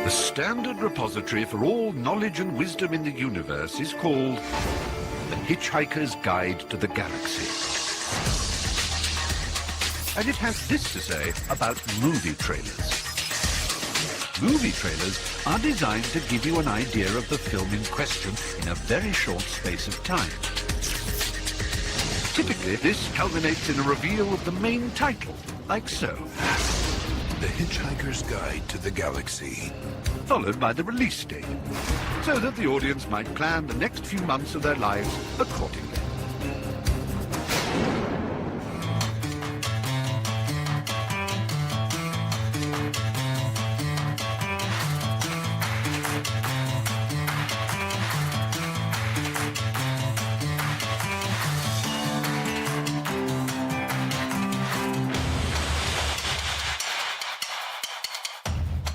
The standard repository for all knowledge and wisdom in the universe is called The Hitchhiker's Guide to the Galaxy. And it has this to say about movie trailers. Movie trailers are designed to give you an idea of the film in question in a very short space of time. Typically, this culminates in a reveal of the main title, like so. The Hitchhiker's Guide to the Galaxy. Followed by the release date, so that the audience might plan the next few months of their lives accordingly.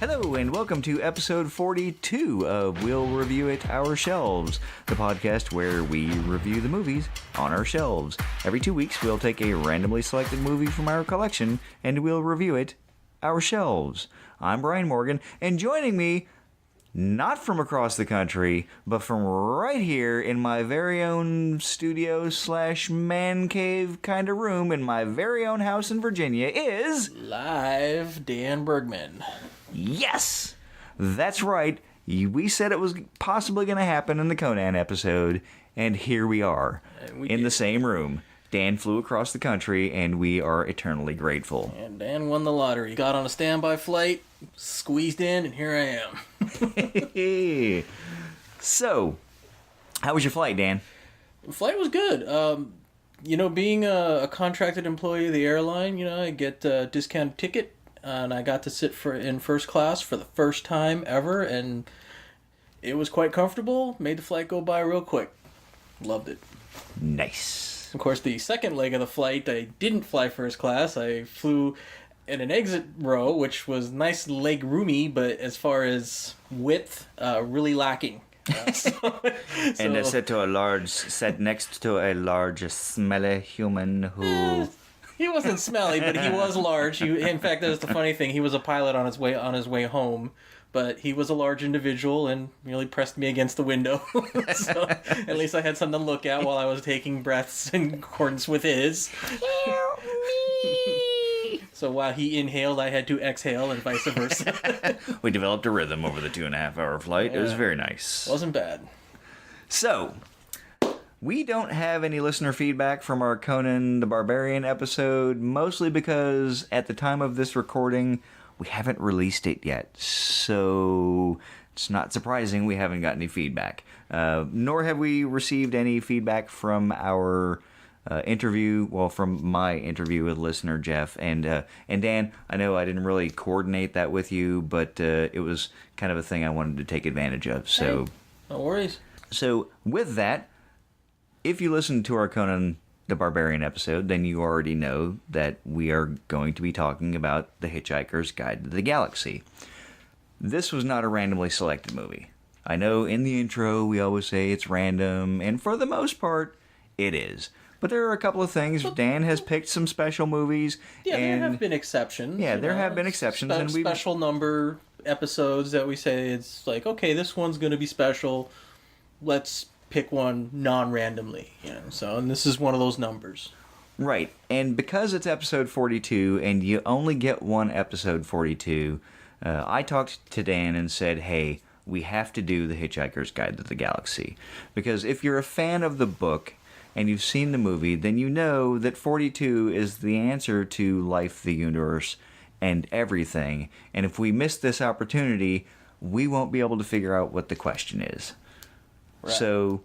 Hello, and welcome to episode 42 of We'll Review It Our Shelves, the podcast where we review the movies on our shelves. Every 2 weeks, we'll take a randomly selected movie from our collection, and we'll review it our shelves. I'm Brian Morgan, and joining me, not from across the country, but from right here in my very own studio / man cave kind of room in my very own house in Virginia is... Live Dan Bergman. Yes! That's right. We said it was possibly going to happen in the Conan episode, and here we are, in the same room. Dan flew across the country, and we are eternally grateful. And Dan won the lottery. Got on a standby flight, squeezed in, and here I am. So, how was your flight, Dan? The flight was good. Being a contracted employee of the airline, I get a discounted ticket, and I got to sit in first class for the first time ever, and it was quite comfortable. Made the flight go by real quick. Loved it. Nice. Of course, the second leg of the flight, I didn't fly first class. I flew in an exit row, which was nice leg roomy, but as far as width, really lacking. And I sat next to a large, smelly human who... He wasn't smelly, but he was large. In fact, that's the funny thing. He was a pilot on his way home, but he was a large individual and really pressed me against the window. So at least I had something to look at while I was taking breaths in accordance with his. Help me! So while he inhaled, I had to exhale, and vice versa. We developed a rhythm over the 2.5-hour flight. It was very nice. Wasn't bad. So... we don't have any listener feedback from our Conan the Barbarian episode, mostly because at the time of this recording, we haven't released it yet. So it's not surprising we haven't got any feedback. Nor have we received any feedback from our from my interview with listener Jeff. And Dan, I know I didn't really coordinate that with you, but it was kind of a thing I wanted to take advantage of. So Hey, no worries. So with that, if you listened to our Conan the Barbarian episode, then you already know that we are going to be talking about The Hitchhiker's Guide to the Galaxy. This was not a randomly selected movie. I know in the intro we always say it's random, and for the most part, it is. But there are a couple of things. Dan has picked some special movies. Yeah, and there have been exceptions. Yeah, there have been exceptions. And we special number episodes that we say it's like, okay, this one's going to be special. Let's pick one non-randomly, So, and this is one of those numbers. Right, and because it's episode 42, and you only get one episode 42, I talked to Dan and said, hey, we have to do The Hitchhiker's Guide to the Galaxy. Because if you're a fan of the book, and you've seen the movie, then you know that 42 is the answer to life, the universe, and everything. And if we miss this opportunity, we won't be able to figure out what the question is. Right. So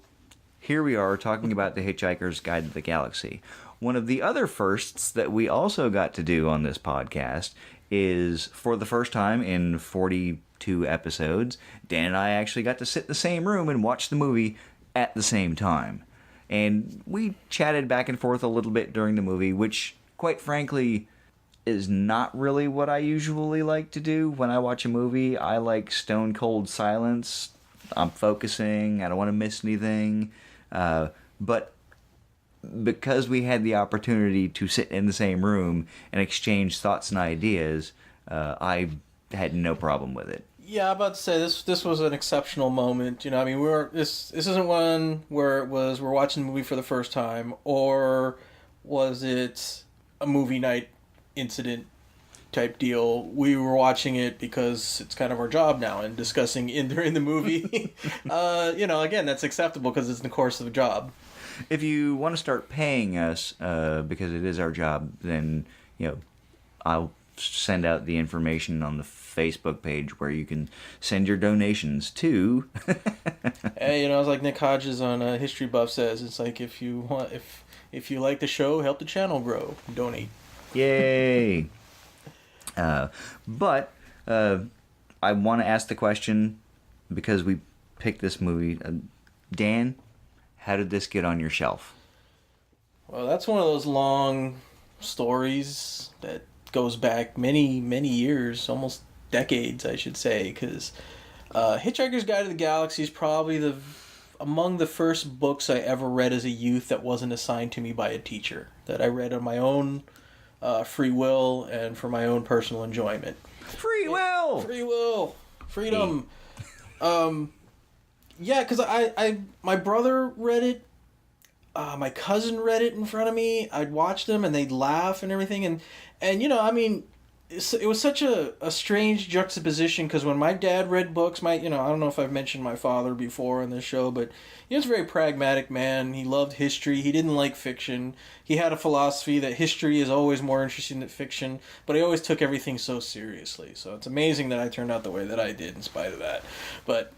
here we are talking about The Hitchhiker's Guide to the Galaxy. One of the other firsts that we also got to do on this podcast is, for the first time in 42 episodes, Dan and I actually got to sit in the same room and watch the movie at the same time. And we chatted back and forth a little bit during the movie, which, quite frankly, is not really what I usually like to do when I watch a movie. I like stone cold silence. I'm focusing. I don't want to miss anything. But because we had the opportunity to sit in the same room and exchange thoughts and ideas, I had no problem with it. Yeah, I'm about to say this was an exceptional moment. You know, I mean, this isn't one where it was we're watching the movie for the first time, or was it a movie night incident type deal. We were watching it because it's kind of our job now and discussing during the movie. Again, that's acceptable because it's in the course of the job. If you want to start paying us, because it is our job, then, I'll send out the information on the Facebook page where you can send your donations to. Hey, it's like Nick Hodges on History Buff says, it's like if you like the show, help the channel grow, donate. Yay! But I want to ask the question because we picked this movie. Dan, how did this get on your shelf? Well, that's one of those long stories that goes back many, many years, almost decades, I should say, because Hitchhiker's Guide to the Galaxy is probably among the first books I ever read as a youth that wasn't assigned to me by a teacher, that I read on my own free will and for my own personal enjoyment. Free will! Free will! Freedom! Yeah, because my brother read it, my cousin read it in front of me. I'd watch them and they'd laugh and everything. And it was such a strange juxtaposition because when my dad read books, I don't know if I've mentioned my father before on this show, but he was a very pragmatic man. He loved history. He didn't like fiction. He had a philosophy that history is always more interesting than fiction, but he always took everything so seriously. So it's amazing that I turned out the way that I did in spite of that. But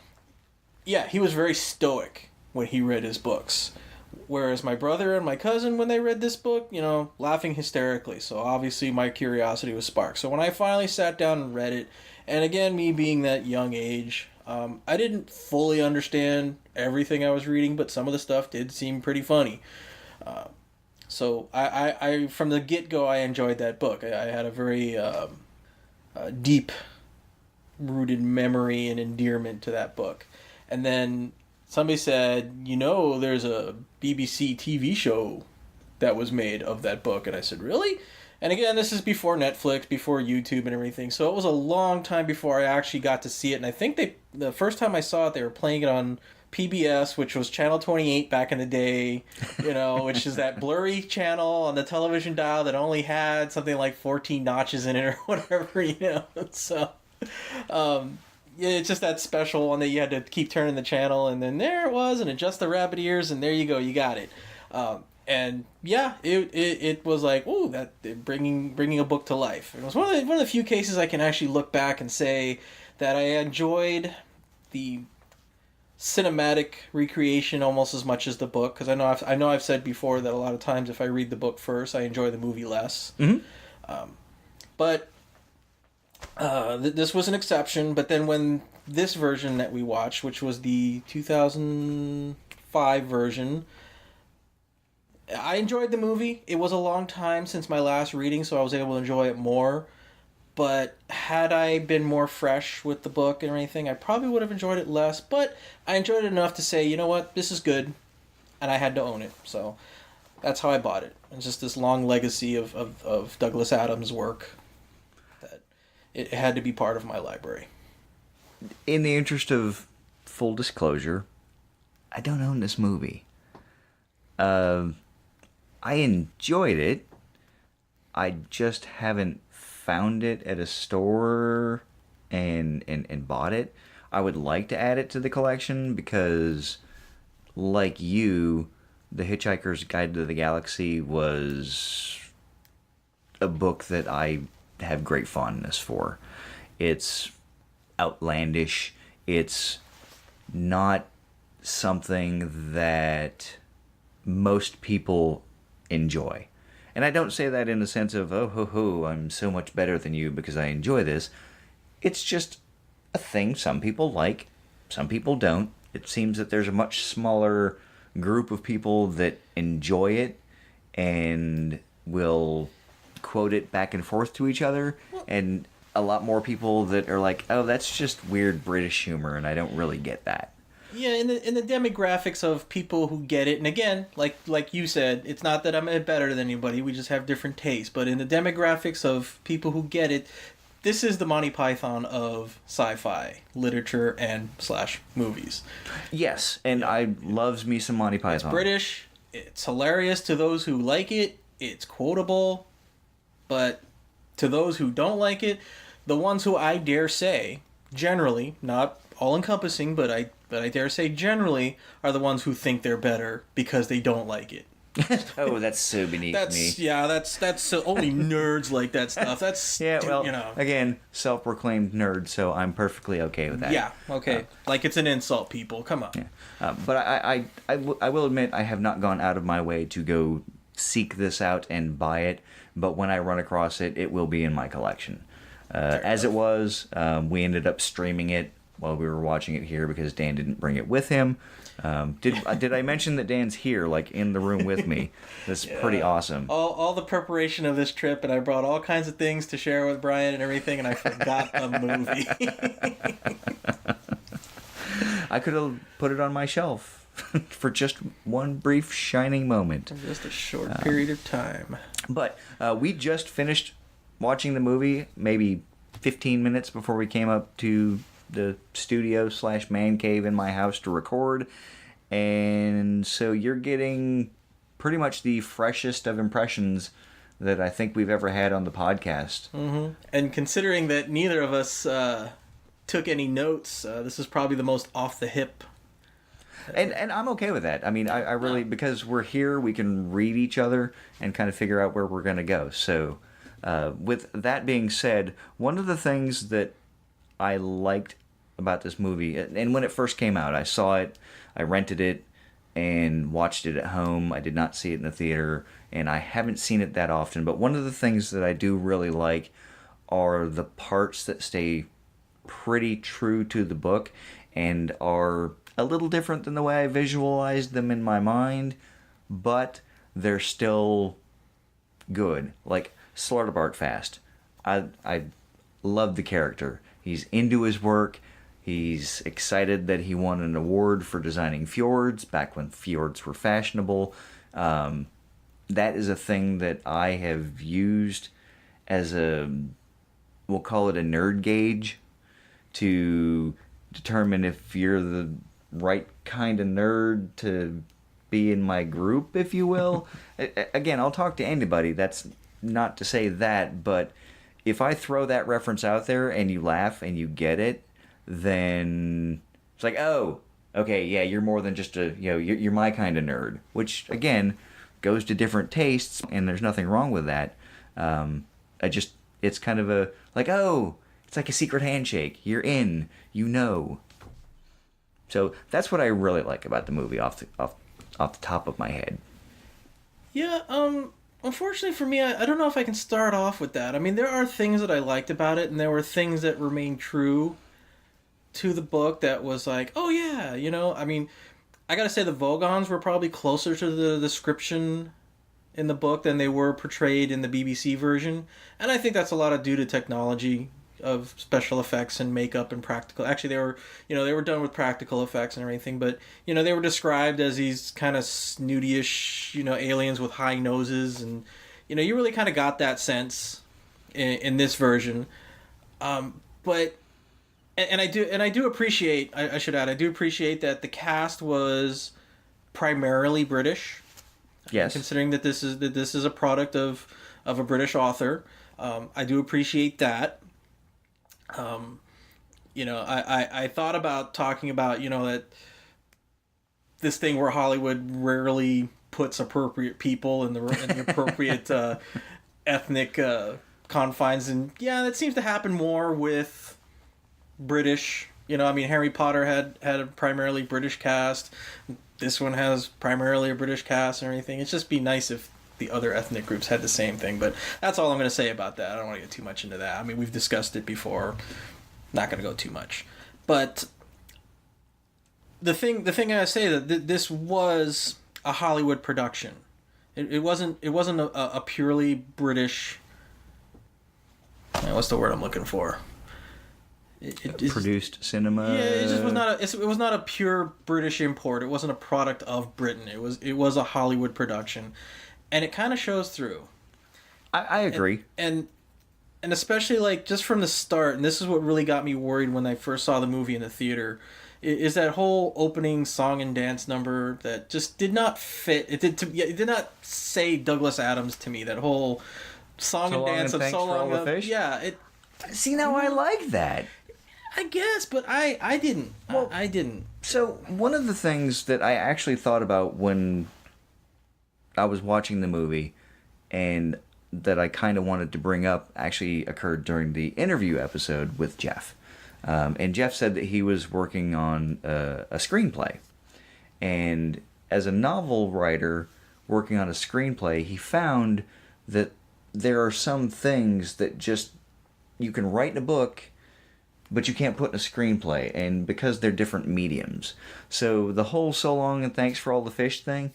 yeah, he was very stoic when he read his books. Whereas my brother and my cousin, when they read this book, laughing hysterically. So obviously my curiosity was sparked. So when I finally sat down and read it, and again, me being that young age, I didn't fully understand everything I was reading, but some of the stuff did seem pretty funny. So I from the get-go, I enjoyed that book. I had a very deep-rooted memory and endearment to that book. And then somebody said, there's a BBC TV show that was made of that book. And I said, really? And again, this is before Netflix, before YouTube and everything. So it was a long time before I actually got to see it. And I think the first time I saw it, they were playing it on PBS, which was Channel 28 back in the day, which is that blurry channel on the television dial that only had something like 14 notches in it or whatever, So, yeah, it's just that special one that you had to keep turning the channel, and then there it was, and adjust the rabbit ears, and there you go, you got it. And yeah, it was like, ooh, that bringing a book to life. It was one of the few cases I can actually look back and say that I enjoyed the cinematic recreation almost as much as the book, because I know I've said before that a lot of times if I read the book first, I enjoy the movie less. Mm-hmm. But this was an exception. But then when this version that we watched, which was the 2005 version, I enjoyed the movie. It was a long time since my last reading, so I was able to enjoy it more. But had I been more fresh with the book and anything, I probably would have enjoyed it less. But I enjoyed it enough to say, you know what, this is good, and I had to own it. So that's how I bought it. It's just this long legacy of Douglas Adams' work that it had to be part of my library. In the interest of full disclosure, I don't own this movie. I enjoyed it. I just haven't found it at a store and bought it. I would like to add it to the collection because, like you, The Hitchhiker's Guide to the Galaxy was a book that I have great fondness for. It's outlandish. It's not something that most people enjoy. And I don't say that in the sense of, oh, ho, ho, I'm so much better than you because I enjoy this. It's just a thing some people like, some people don't. It seems that there's a much smaller group of people that enjoy it and will quote it back and forth to each other, and a lot more people that are like, oh, that's just weird British humor, and I don't really get that. Yeah, in the demographics of people who get it, and again, like you said, it's not that I'm better than anybody, we just have different tastes, but in the demographics of people who get it, this is the Monty Python of sci-fi literature and / movies. Yes, and I loves me some Monty Python. It's British. It's hilarious to those who like it. It's quotable. But to those who don't like it, the ones who I dare say, generally, not all-encompassing, but I dare say generally, are the ones who think they're better because they don't like it. Oh, that's so beneath me. Yeah, that's so only nerds like that stuff. That's Yeah, well, you know. again, self-proclaimed nerd, so I'm perfectly okay with that. Yeah, okay. Like it's an insult, people. Come on. Yeah. But I will admit I have not gone out of my way to go seek this out and buy it, but when I run across it, it will be in my collection. As it was, we ended up streaming it while we were watching it here because Dan didn't bring it with him. Did I mention that Dan's here, like in the room with me? That's pretty awesome. All the preparation of this trip, and I brought all kinds of things to share with Brian and everything, and I forgot a movie. I could have put it on my shelf for just one brief shining moment. Just a short period of time. But we just finished watching the movie maybe 15 minutes before we came up to the studio / man cave in my house to record, and so you're getting pretty much the freshest of impressions that I think we've ever had on the podcast. Mm-hmm. And considering that neither of us took any notes, this is probably the most off the hip. And I'm okay with that. I mean, I really, because we're here, we can read each other and kind of figure out where we're going to go. So with that being said, one of the things that I liked about this movie, and when it first came out, I saw it, I rented it, and watched it at home. I did not see it in the theater, and I haven't seen it that often. But one of the things that I do really like are the parts that stay pretty true to the book and are a little different than the way I visualized them in my mind, but they're still good. Like Slartibart Fast. I love the character. He's into his work. He's excited that he won an award for designing fjords back when fjords were fashionable. That is a thing that I have used as we'll call it a nerd gauge, to determine if you're the right kind of nerd to be in my group, if you will. Again, I'll talk to anybody. That's not to say that, but if I throw that reference out there and you laugh and you get it, then it's like, oh, okay, yeah, you're more than just you're my kind of nerd, which again goes to different tastes, and there's nothing wrong with that. It's kind of a like, oh, it's like a secret handshake. You're in, you know. So that's what I really like about the movie off the top of my head. Yeah, unfortunately for me, I don't know if I can start off with that. I mean, there are things that I liked about it, and there were things that remained true to the book that was like, oh yeah, I mean, I gotta say the Vogons were probably closer to the description in the book than they were portrayed in the BBC version, and I think that's a lot of due to technology of special effects and makeup and practical. Actually, they were done with practical effects and everything, but they were described as these kind of snooty-ish, aliens with high noses, and you really kind of got that sense in this version. But I do appreciate, I should add, I do appreciate that the cast was primarily British. Yes. Considering that this is a product of a British author, I do appreciate that. I thought about talking about, that this thing where Hollywood rarely puts appropriate people in the appropriate ethnic confines, and yeah, that seems to happen more with British. I mean, Harry Potter had a primarily British cast. This one has primarily a British cast and everything. It'd just be nice if the other ethnic groups had the same thing, but that's all I'm going to say about that. I don't want to get too much into that. I mean, we've discussed it before. Not going to go too much. But the thing I say that this was a Hollywood production. It wasn't a purely British. What's the word I'm looking for? Produced cinema. Yeah, it just was not it was not a pure British import. It wasn't a product of Britain. It was a Hollywood production, and it kind of shows through. I agree. And And especially like just from the start, and this is what really got me worried when I first saw the movie in the theater, is that whole opening song and dance number that just did not fit. It did not say Douglas Adams to me. That whole song So and long dance and of thanks so for all long. the fish? Yeah, it. See, now I like that. I guess, but I didn't. Well, I didn't. So, one of the things that I actually thought about when I was watching the movie and that I kind of wanted to bring up actually occurred during the interview episode with Jeff. And Jeff said that he was working on a screenplay. And as a novel writer working on a screenplay, he found that there are some things that just you can write in a book, but you can't put in a screenplay, and because they're different mediums. So the whole "So Long and Thanks for All the Fish" thing,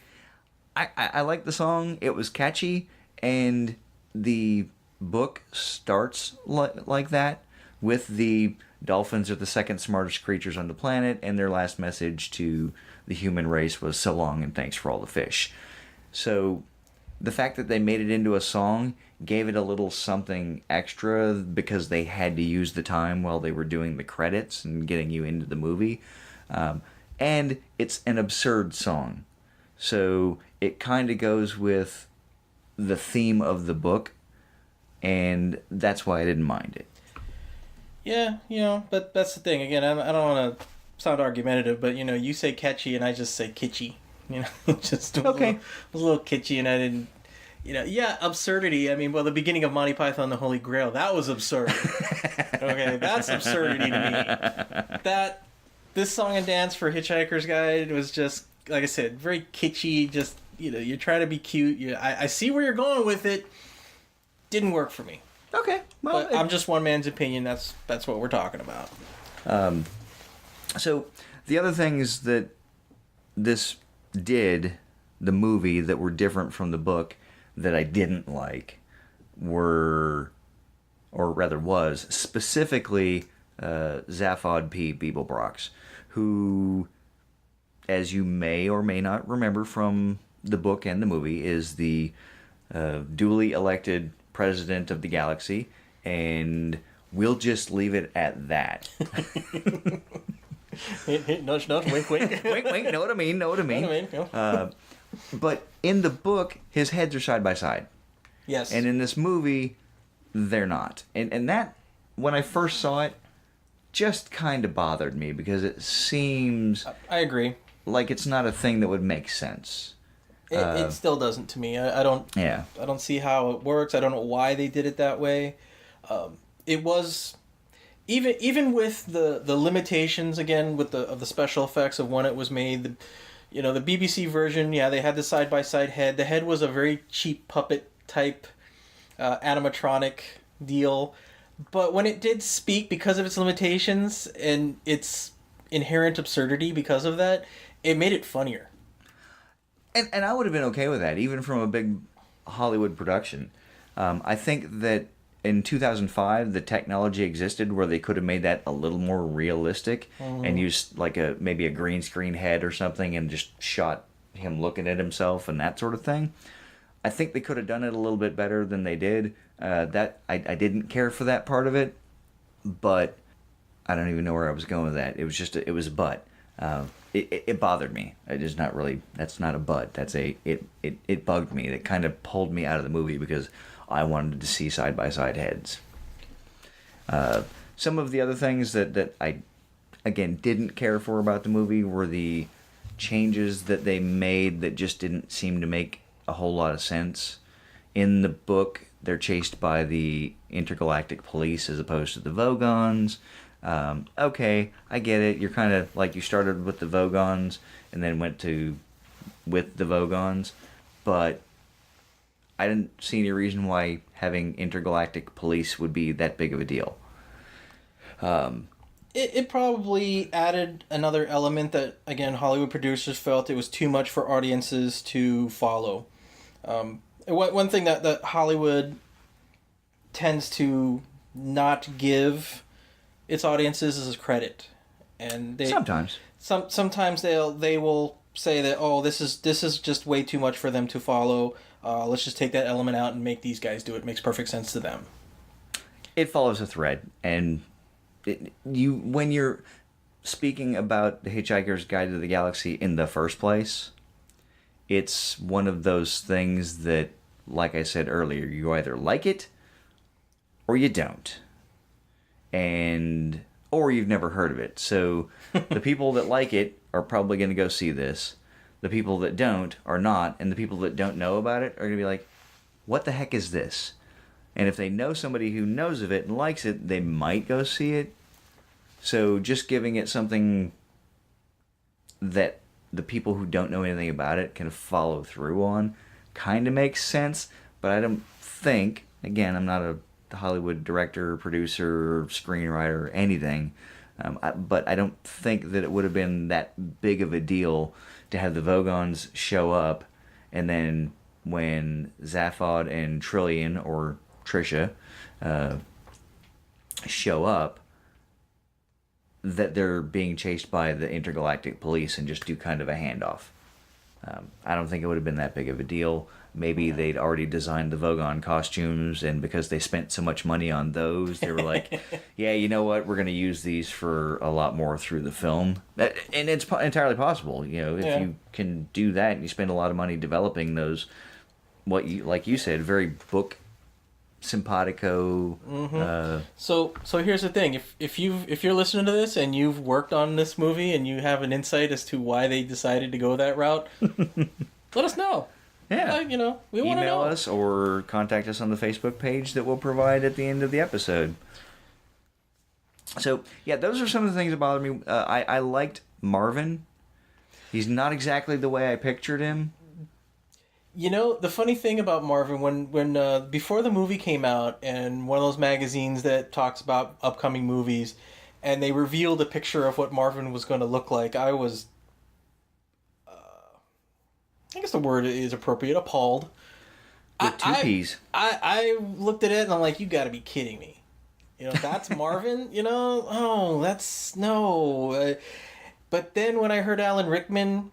I like the song. It was catchy, and the book starts like that, with the dolphins are the second smartest creatures on the planet, and their last message to the human race was "So long and thanks for all the fish." So the fact that they made it into a song gave it a little something extra because they had to use the time while they were doing the credits and getting you into the movie. And it's an absurd song. So it kind of goes with the theme of the book, and that's why I didn't mind it. Yeah, but that's the thing. Again, I don't want to sound argumentative, but you say catchy and I just say kitschy. It just was Okay. was a little kitschy, and I didn't. Yeah, absurdity. I mean, well, the beginning of Monty Python and the Holy Grail, that was absurd. Okay, that's absurdity to me. This song and dance for Hitchhiker's Guide was just, like I said, very kitschy. Just you're trying to be cute. I see where you're going with it. Didn't work for me. Okay, well, But I'm just one man's opinion. That's what we're talking about. So the other things that this did, the movie, that were different from the book that I didn't like was specifically Zaphod P. Beeblebrox, who, as you may or may not remember from the book and the movie, is the duly elected president of the galaxy, and we'll just leave it at that. Nudge, nudge, wink, wink. Wink, wink, know what I mean, Yeah. But in the book, his heads are side by side. Yes. And in this movie, they're not. And that, when I first saw it, just kind of bothered me because it seems I agree. like it's not a thing that would make sense. It still doesn't to me. I don't. Yeah. I don't see how it works. I don't know why they did it that way. It was even with the limitations again with the special effects of when it was made. The BBC version, yeah, they had the side by side head. The head was a very cheap puppet type animatronic deal, but when it did speak, because of its limitations and its inherent absurdity, because of that, it made it funnier. And I would have been okay with that, even from a big Hollywood production. I think that in 2005, the technology existed where they could have made that a little more realistic and used like maybe a green screen head or something and just shot him looking at himself and that sort of thing. I think they could have done it a little bit better than they did. That I didn't care for that part of it, but I don't even know where I was going with that. It was just it was a but. It bothered me. It is not really. That's not a but. That's it bugged me. It kind of pulled me out of the movie because I wanted to see side by side heads. Some of the other things that I again didn't care for about the movie were the changes that they made that just didn't seem to make a whole lot of sense. In the book, they're chased by the intergalactic police as opposed to the Vogons. Okay, I get it. You're kind of like you started with the Vogons and then went with the Vogons, but I didn't see any reason why having intergalactic police would be that big of a deal. It probably added another element that, again, Hollywood producers felt it was too much for audiences to follow. One thing that Hollywood tends to not give its audiences is credit, and sometimes they will say that, oh, this is just way too much for them to follow. Let's just take that element out and make these guys do it. It makes perfect sense to them. It follows a thread, and when you're speaking about the Hitchhiker's Guide to the Galaxy in the first place, it's one of those things that, like I said earlier, you either like it or you don't. Or you've never heard of it. So the people that like it are probably going to go see this. The people that don't are not, and the people that don't know about it are going to be like, what the heck is this? And if they know somebody who knows of it and likes it, they might go see it. So just giving it something that the people who don't know anything about it can follow through on kind of makes sense. But I don't think, again, I'm not a Hollywood director, producer, screenwriter, or anything, but I don't think that it would have been that big of a deal to have the Vogons show up, and then when Zaphod and Trillian, or Trisha, show up, that they're being chased by the intergalactic police and just do kind of a handoff. I don't think it would have been that big of a deal. Maybe they'd already designed the Vogon costumes, and because they spent so much money on those, they were like, yeah, you know what, we're going to use these for a lot more through the film. And it's entirely possible, if you can do that and you spend a lot of money developing those, like you said, very book simpatico. So here's the thing: if you're listening to this and you've worked on this movie and you have an insight as to why they decided to go that route, let us know. Yeah, we want to know. Email us or contact us on the Facebook page that we'll provide at the end of the episode. So yeah, those are some of the things that bothered me. I liked Marvin. He's not exactly the way I pictured him. The funny thing about Marvin, when before the movie came out, and one of those magazines that talks about upcoming movies, and they revealed a picture of what Marvin was going to look like, I was, I guess the word is appropriate, appalled. With two P's. I looked at it and I'm like, you got to be kidding me. That's Marvin. That's no. But then when I heard Alan Rickman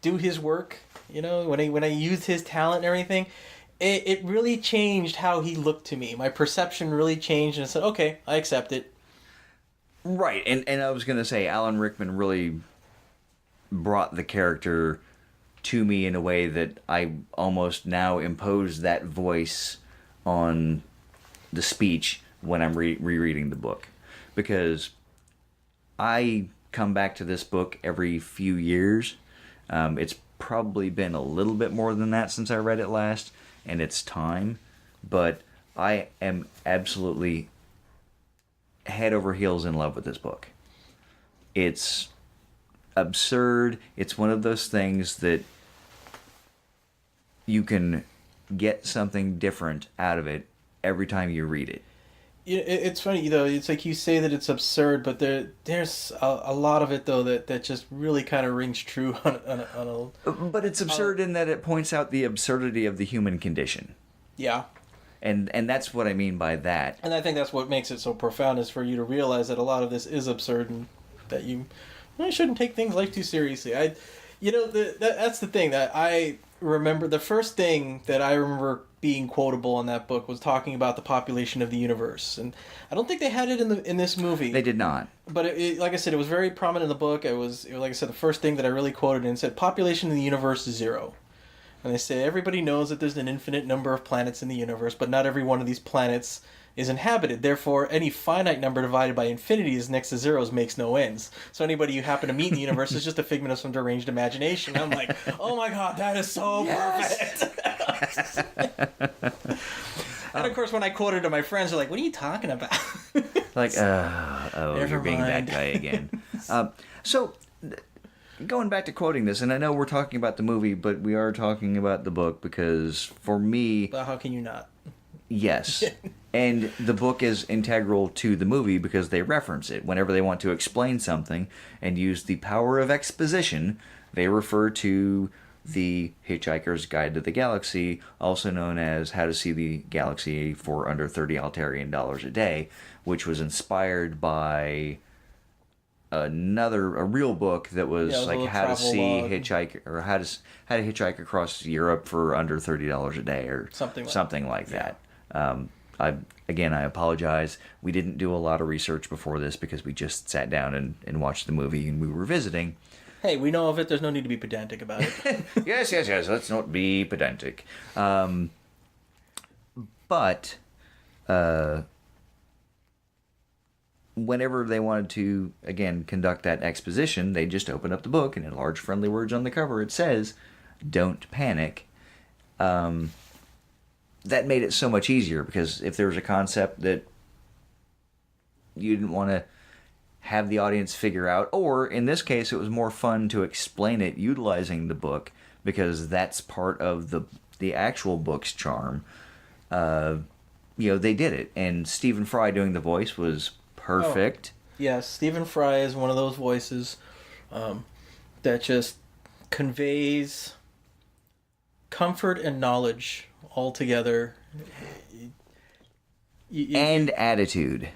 do his work, when I used his talent and everything, it really changed how he looked to me. My perception really changed, and I said, okay, I accept it. Right, and I was going to say, Alan Rickman really brought the character to me in a way that I almost now impose that voice on the speech when I'm rereading the book. Because I come back to this book every few years. It's probably been a little bit more than that since I read it last, and it's time. But I am absolutely head over heels in love with this book. It's absurd. It's one of those things that you can get something different out of it every time you read it. It's funny, it's like you say that it's absurd, but there's a lot of it, though, that just really kind of rings true on a... But it's absurd in that it points out the absurdity of the human condition. Yeah. And that's what I mean by that. And I think that's what makes it so profound, is for you to realize that a lot of this is absurd, and that you shouldn't take things life too seriously. That's the thing that I remember. The first thing that I remember being quotable in that book was talking about the population of the universe, and I don't think they had it in this movie. They did not. But like I said, it was very prominent in the book. It was like I said, the first thing that I really quoted, and said, population of the universe is 0. And they say everybody knows that there's an infinite number of planets in the universe, but not every one of these planets is inhabited. Therefore, any finite number divided by infinity is next to zeros makes no ends. So anybody you happen to meet in the universe is just a figment of some deranged imagination. I'm like, oh my god, that is so perfect. And of course, when I quoted to my friends, they're like, what are you talking about? Like, you're being that guy again. So, going back to quoting this, and I know we're talking about the movie, but we are talking about the book, because for me... Well, how can you not? Yes. And the book is integral to the movie because they reference it. Whenever they want to explain something and use the power of exposition, they refer to the Hitchhiker's Guide to the Galaxy, also known as How to See the Galaxy for Under $30 Altarian a Day, which was inspired by a real book that was like How to See Hitchhiker, or how to hitchhike across Europe for under $30 a day, or something like that. I apologize. We didn't do a lot of research before this because we just sat down and watched the movie and we were visiting. Hey, we know of it. There's no need to be pedantic about it. Yes. Let's not be pedantic. But whenever they wanted to, again, conduct that exposition, they just open up the book, and in large friendly words on the cover, it says, "Don't panic." That made it so much easier, because if there was a concept that you didn't want to have the audience figure out, or in this case, it was more fun to explain it utilizing the book, because that's part of the actual book's charm. They did it, and Stephen Fry doing the voice was perfect. Oh, yes, Stephen Fry is one of those voices that just conveys comfort and knowledge all together. And attitude.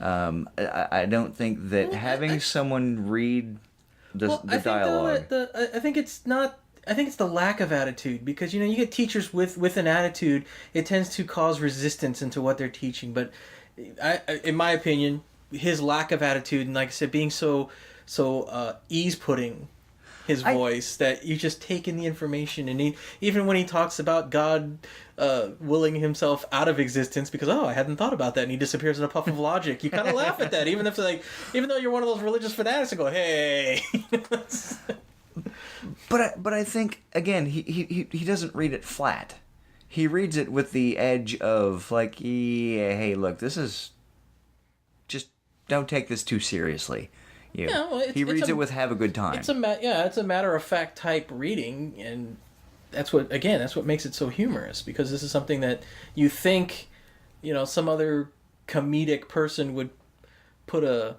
I don't think that having someone read the dialogue... I think it's not... I think it's the lack of attitude, because you get teachers with an attitude, it tends to cause resistance into what they're teaching. But in my opinion, his lack of attitude, and like I said, being so ease-putting his voice, that you just take in the information, and even when he talks about God willing himself out of existence because I hadn't thought about that, and he disappears in a puff of logic, you kind of laugh at that, even though you're one of those religious fanatics and go, hey. But I think, again, he doesn't read it flat. He reads it with the edge of, like, yeah, hey, look, this is... Just don't take this too seriously. He reads it with have a good time. It's a matter-of-fact type reading, and that's what makes it so humorous, because this is something that you think, some other comedic person would put a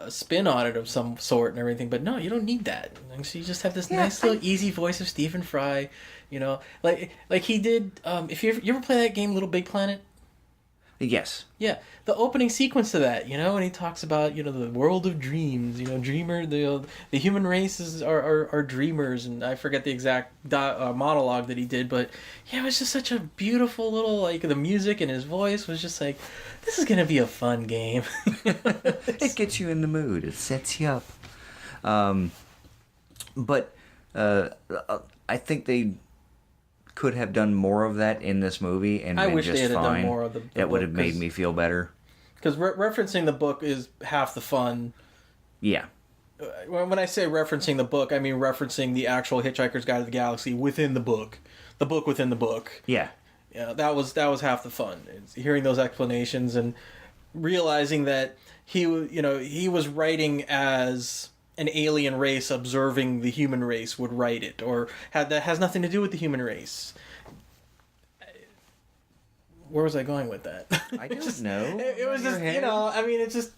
spin on it of some sort and everything, but no, you don't need that. And so you just have this nice little easy voice of Stephen Fry, like he did. If you ever play that game Little Big Planet? Yes. Yeah, the opening sequence to that, when he talks about the world of dreams, dreamer, the human race are dreamers, and I forget the exact monologue that he did, but it was just such a beautiful little, like, the music and his voice was just like, this is gonna be a fun game. It gets you in the mood. It sets you up. But I think they could have done more of that in this movie, and I been wish just they had fine. done more of the It would have made me feel better. Because referencing the book is half the fun. Yeah. When I say referencing the book, I mean referencing the actual Hitchhiker's Guide to the Galaxy within the book within the book. Yeah. Yeah, that was half the fun. It's hearing those explanations and realizing that he was writing as an alien race observing the human race would write it, or that has nothing to do with the human race. Where was I going with that? I don't know. It was just, it's just...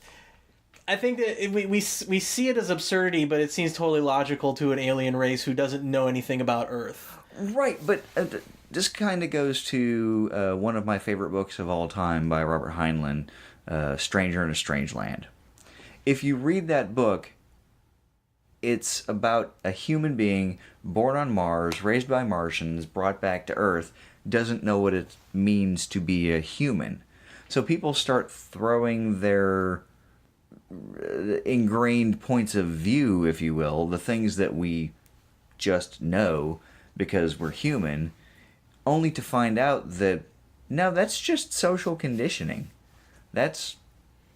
I think that we see it as absurdity, but it seems totally logical to an alien race who doesn't know anything about Earth. Right, but this kind of goes to one of my favorite books of all time by Robert Heinlein, Stranger in a Strange Land. If you read that book, it's about a human being born on Mars, raised by Martians, brought back to Earth, doesn't know what it means to be a human. So people start throwing their ingrained points of view, if you will, the things that we just know because we're human, only to find out that, no, that's just social conditioning.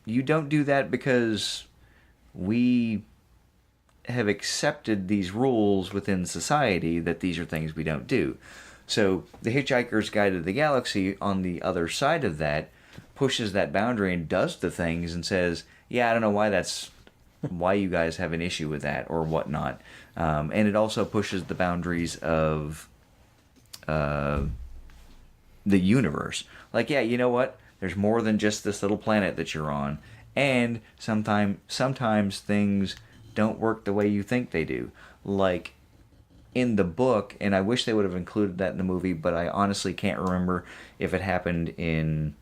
You don't do that because we have accepted these rules within society that these are things we don't do. So the Hitchhiker's Guide to the Galaxy, on the other side of that, pushes that boundary and does the things and says, yeah, I don't know why you guys have an issue with that or whatnot. And it also pushes the boundaries of the universe. Like, yeah, you know what? There's more than just this little planet that you're on. And sometimes things don't work the way you think they do. Like in the book, and I wish they would have included that in the movie, but I honestly can't remember if it happened in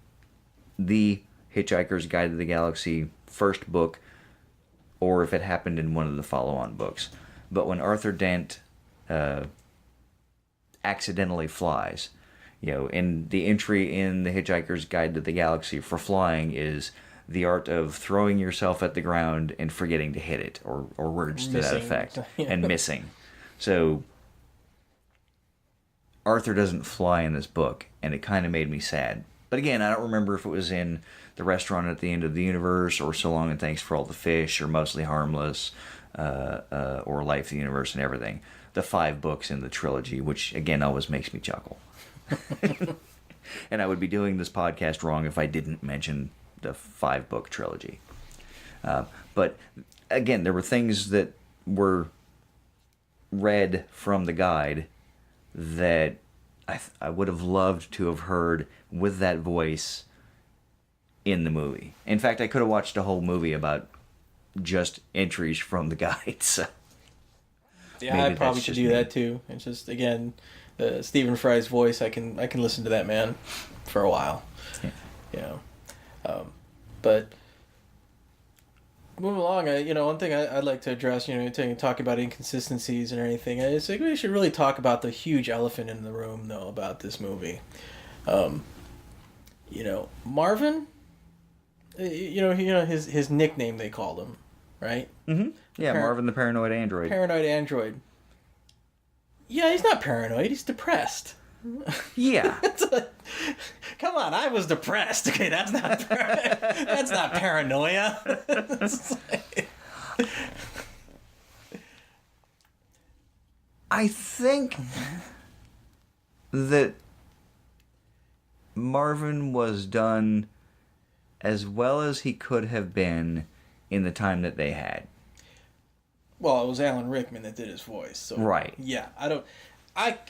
the Hitchhiker's Guide to the Galaxy first book or if it happened in one of the follow-on books. But when Arthur Dent accidentally flies, And the entry in The Hitchhiker's Guide to the Galaxy for flying is the art of throwing yourself at the ground and forgetting to hit it, or words to that effect, and missing. So Arthur doesn't fly in this book, and it kind of made me sad. But again, I don't remember if it was in The Restaurant at the End of the Universe, or So Long and Thanks for All the Fish, or Mostly Harmless, or Life, the Universe, and Everything. The 5 books in the trilogy, which again always makes me chuckle. And I would be doing this podcast wrong if I didn't mention the 5-book trilogy. But again, there were things that were read from the guide that I would have loved to have heard with that voice in the movie. In fact, I could have watched a whole movie about just entries from the guide. So yeah, I probably should do that too. It's just, again, Stephen Fry's voice. I can listen to that man for a while. Yeah. But moving along, one thing I'd like to address, talk about inconsistencies and anything. I think we should really talk about the huge elephant in the room, though, about this movie. Marvin. His nickname they called him, right? Mm-hmm. Yeah, Marvin the Paranoid Android. Paranoid Android. Yeah, he's not paranoid. He's depressed. Yeah. Come on, I was depressed. Okay, that's not that's not paranoia. I think that Marvin was done as well as he could have been in the time that they had. Well, it was Alan Rickman that did his voice, so right. Yeah,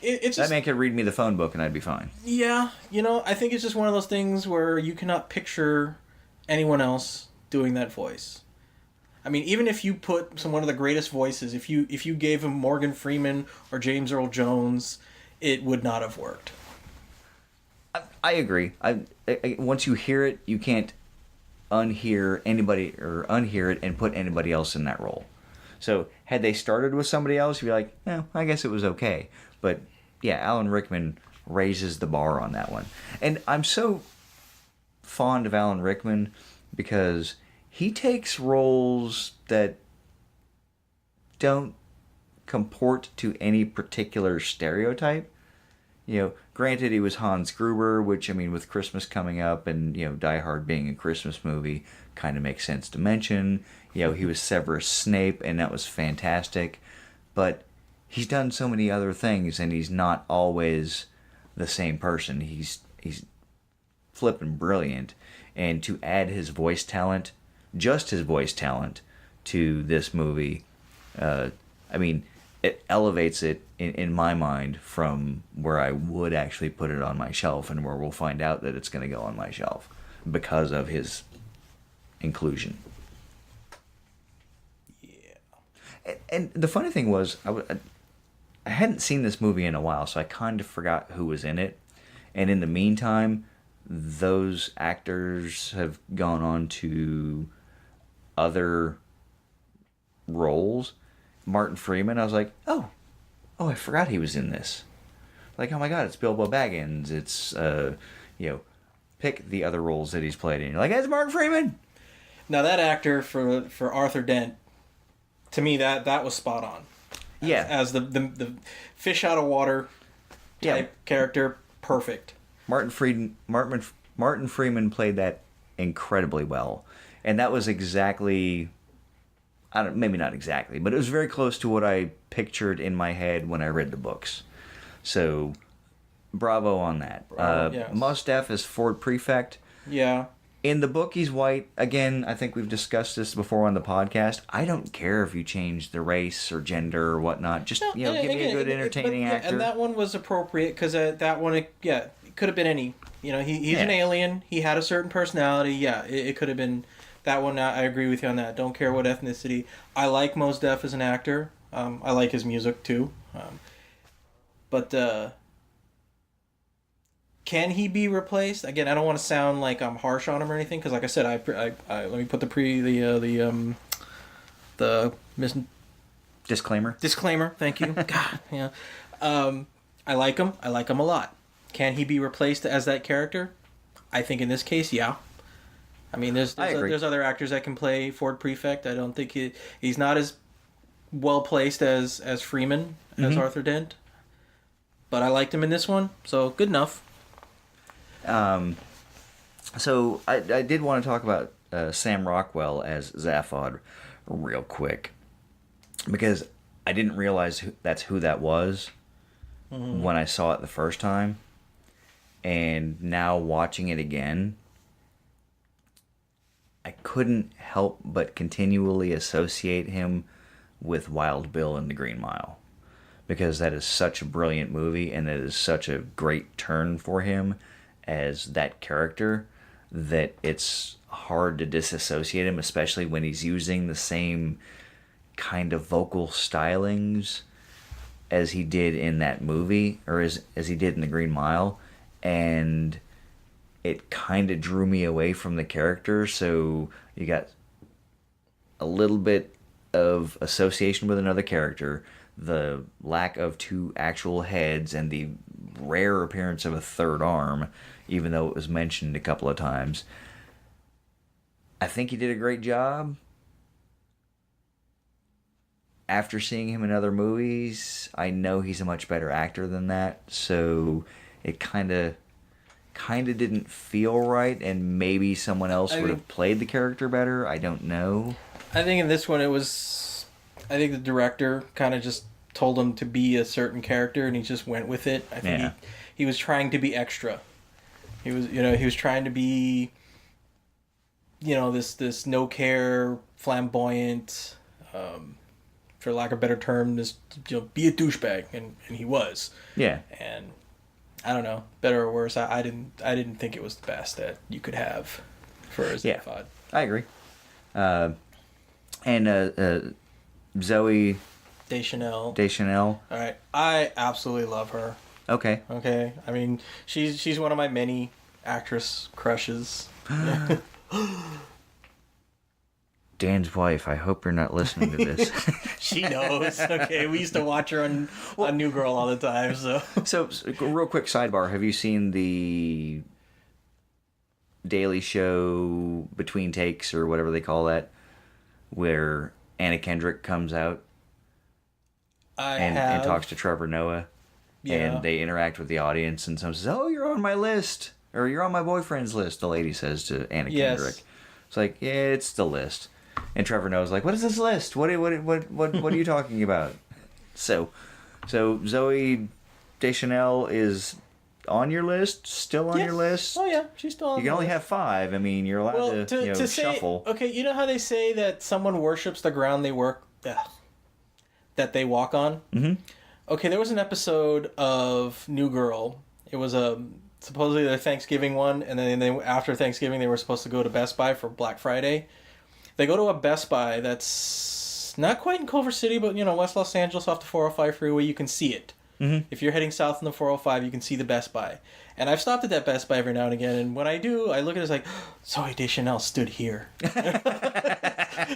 it's just, that man could read me the phone book and I'd be fine. Yeah, I think it's just one of those things where you cannot picture anyone else doing that voice. I mean, even if you put one of the greatest voices, if you gave him Morgan Freeman or James Earl Jones, it would not have worked. I agree. Once you hear it, you can't unhear anybody or unhear it and put anybody else in that role. So had they started with somebody else, you'd be like, I guess it was okay. But yeah, Alan Rickman raises the bar on that one. And I'm so fond of Alan Rickman because he takes roles that don't comport to any particular stereotype. Granted, he was Hans Gruber, which, with Christmas coming up and, Die Hard being a Christmas movie, kind of makes sense to mention. He was Severus Snape, and that was fantastic. But he's done so many other things, and he's not always the same person. He's flippin' brilliant. And to add his voice talent, just his voice talent, to this movie, it elevates it in my mind from where I would actually put it on my shelf and where we'll find out that it's going to go on my shelf because of his inclusion. Yeah. And the funny thing was, I hadn't seen this movie in a while, so I kind of forgot who was in it. And in the meantime, those actors have gone on to other roles. Martin Freeman, I was like, oh, I forgot he was in this. Like, oh my God, it's Bilbo Baggins. It's, pick the other roles that he's played in. You're like, it's Martin Freeman. Now that actor for Arthur Dent, to me that was spot on. As the fish out of water type character, perfect. Martin Freeman played that incredibly well, and that was exactly. Maybe not exactly, but it was very close to what I pictured in my head when I read the books. So, bravo on that. Yes. Mos Def is Ford Prefect. Yeah. In the book, he's white. Again, I think we've discussed this before on the podcast. I don't care if you change the race or gender or whatnot. Just, give me a good, entertaining actor. And that one was appropriate because that one, it could have been any. He's an alien. He had a certain personality. Yeah, it could have been... That one, I agree with you on that. Don't care what ethnicity. I like Mos Def as an actor. I like his music, too. But can he be replaced? Again, I don't want to sound like I'm harsh on him or anything, because like I said, I let me put the disclaimer. Disclaimer, thank you. God, yeah. I like him. I like him a lot. Can he be replaced as that character? I think in this case, yeah. I mean, there's other actors that can play Ford Prefect. I don't think he's not as well placed as Freeman, as Arthur Dent. But I liked him in this one, so good enough. So I did want to talk about Sam Rockwell as Zaphod real quick, because I didn't realize that's who that was when I saw it the first time, and now watching it again, I couldn't help but continually associate him with Wild Bill and the Green Mile, because that is such a brilliant movie, and it is such a great turn for him as that character that it's hard to disassociate him, especially when he's using the same kind of vocal stylings as he did in that movie, or as he did in the Green Mile, and it kind of drew me away from the character. So you got a little bit of association with another character, the lack of two actual heads, and the rare appearance of a third arm, even though it was mentioned a couple of times. I think he did a great job. After seeing him in other movies, I know he's a much better actor than that, so it kind of didn't feel right, and maybe someone else would have played the character better. I don't know. I think in this one I think the director kind of just told him to be a certain character, and he just went with it. I think he was trying to be extra. He was trying to be, this no care, flamboyant, for lack of a better term, be a douchebag, and he was. Yeah. And I don't know, better or worse, I didn't think it was the best that you could have for a Zaphod. Yeah, I agree. And Zoe Deschanel. All right, I absolutely love her. Okay. I mean, she's one of my many actress crushes. Dan's wife, I hope you're not listening to this. She knows. Okay, we used to watch her on New Girl all the time. So real quick sidebar: have you seen the Daily Show Between Takes, or whatever they call that, where Anna Kendrick comes out and talks to Trevor Noah? Yeah. And they interact with the audience, and someone says, "Oh, you're on my list," or "You're on my boyfriend's list." The lady says to Anna Kendrick. It's like, yeah, it's the list. And Trevor Noah's like, "What is this list? What are you talking about?" So Zoe Deschanel is on your list, still on your list. Oh yeah, she's still on. You can only have 5. I mean, you're allowed to shuffle. Okay, you know how they say that someone worships the ground that they walk on. Mm-hmm. Okay, there was an episode of New Girl. It was supposedly the Thanksgiving one, and then after Thanksgiving they were supposed to go to Best Buy for Black Friday. They go to a Best Buy that's not quite in Culver City, but West Los Angeles off the 405 freeway. You can see it. Mm-hmm. If you're heading south on the 405, you can see the Best Buy. And I've stopped at that Best Buy every now and again, and when I do, I look at it as like, Zoe Deschanel stood here.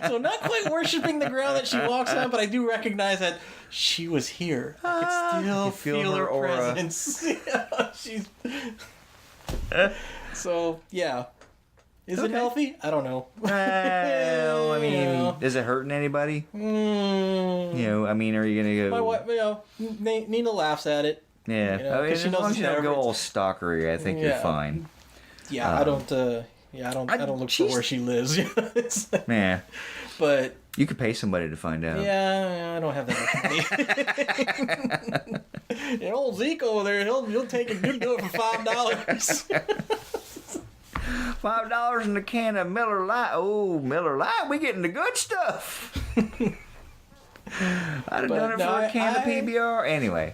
So not quite worshiping the ground that she walks on, but I do recognize that she was here. I can still feel her aura. Presence. She's... So, yeah. Is it healthy? I don't know. Well, I mean, is it hurting anybody? I mean, are you going to go... My wife, Nina laughs at it. Yeah. I mean, as long as you don't go all stalkery, I think you're fine. Yeah, I don't look for where she lives. Yeah. But... You could pay somebody to find out. Yeah, I don't have that much money. Old Zeke over there, he'll take it. He'll do it for $5. $5 in a can of Miller Lite. Oh, Miller Lite, we getting the good stuff. I'd have done it for a can of PBR. Anyway.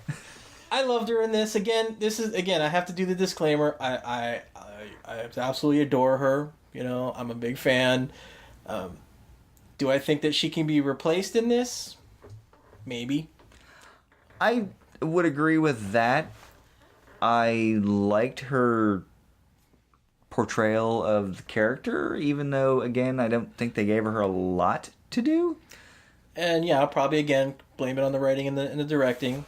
I loved her in this. Again, I have to do the disclaimer. I absolutely adore her. I'm a big fan. Do I think that she can be replaced in this? Maybe. I would agree with that. I liked her portrayal of the character, even though, again, I don't think they gave her a lot to do. And yeah, I'll probably, again, blame it on the writing and the directing.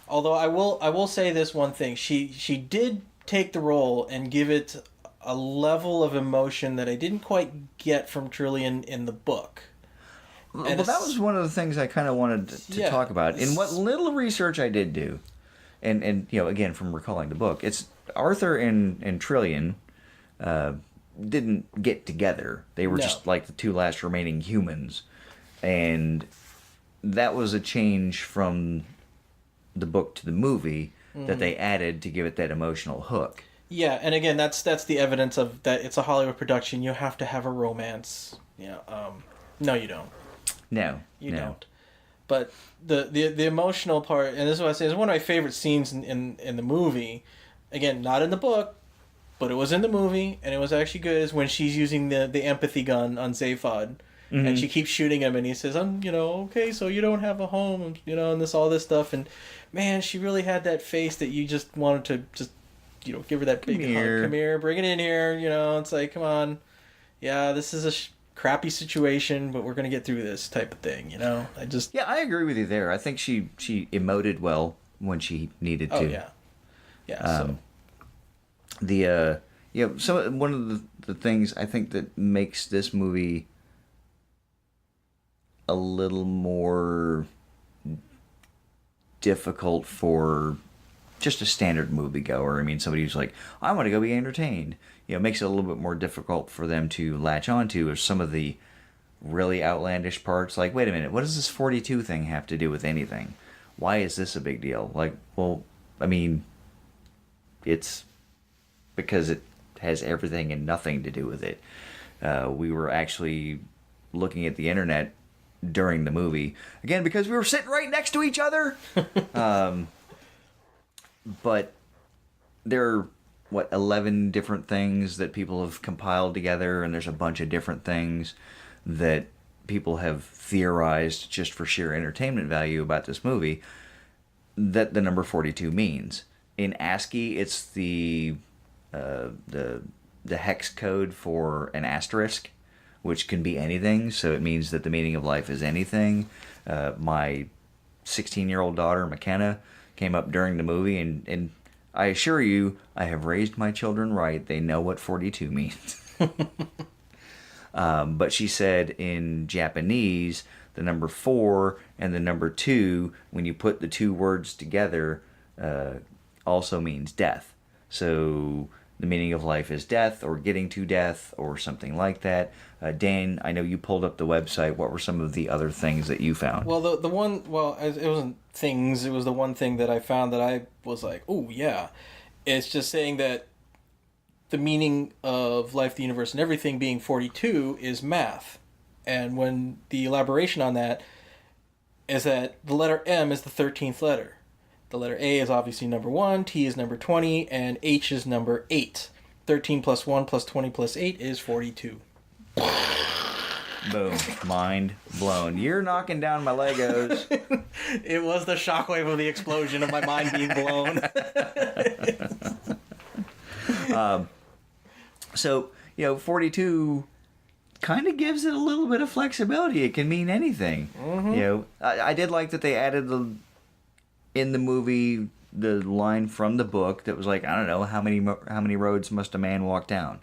Although I will say this one thing. She did take the role and give it a level of emotion that I didn't quite get from Trillian in the book. Well, that was one of the things I kind of wanted to talk about. In what little research I did do, and again, from recalling the book, it's Arthur and Trillian didn't get together. They were just like the two last remaining humans. And that was a change from the book to the movie that they added to give it that emotional hook. Yeah, and again, that's the evidence of that it's a Hollywood production. You have to have a romance. Yeah. No, you don't. No. You don't. But the emotional part, and this is what I say, is one of my favorite scenes in the movie. Again, not in the book, but it was in the movie, and it was actually good, is when she's using the empathy gun on Zaphod. And she keeps shooting him, and he says, okay, so you don't have a home, and all this stuff. And, man, she really had that face that you just wanted to just, give her that big hug. Come here, bring it in here, It's like, come on. Yeah, this is a crappy situation, but we're going to get through this type of thing, Yeah, I agree with you there. I think she emoted well when she needed to. Oh, yeah. Yeah, so one of the things I think that makes this movie a little more difficult for just a standard moviegoer. I mean, somebody who's like, I want to go be entertained. Makes it a little bit more difficult for them to latch onto is some of the really outlandish parts. Like, wait a minute, what does this 42 thing have to do with anything? Why is this a big deal? Like, well, I mean, it's because it has everything and nothing to do with it. We were actually looking at the internet during the movie, again because we were sitting right next to each other. But there are 11 different things that people have compiled together, and there's a bunch of different things that people have theorized just for sheer entertainment value about this movie that the number 42 means. In ASCII, it's the hex code for an asterisk, which can be anything, so it means that the meaning of life is anything. My 16-year-old daughter, McKenna, came up during the movie, and I assure you, I have raised my children right. They know what 42 means. But she said in Japanese, the number 4 and the number 2, when you put the two words together, also means death. So the meaning of life is death, or getting to death, or something like that. Dan, I know you pulled up the website. What were some of the other things that you found? Well, the one, it wasn't things. It was the one thing that I found that I was like, oh, yeah. It's just saying that the meaning of life, the universe, and everything being 42 is math. And when the elaboration on that is that the letter M is the 13th letter. The letter A is obviously number 1, T is number 20, and H is number 8. 13 plus 1 plus 20 plus 8 is 42. Boom. Mind blown. You're knocking down my Legos. It was the shockwave of the explosion of my mind being blown. So, 42 kind of gives it a little bit of flexibility. It can mean anything. Mm-hmm. I did like that they added in the movie the line from the book that was like, I don't know, how many roads must a man walk down?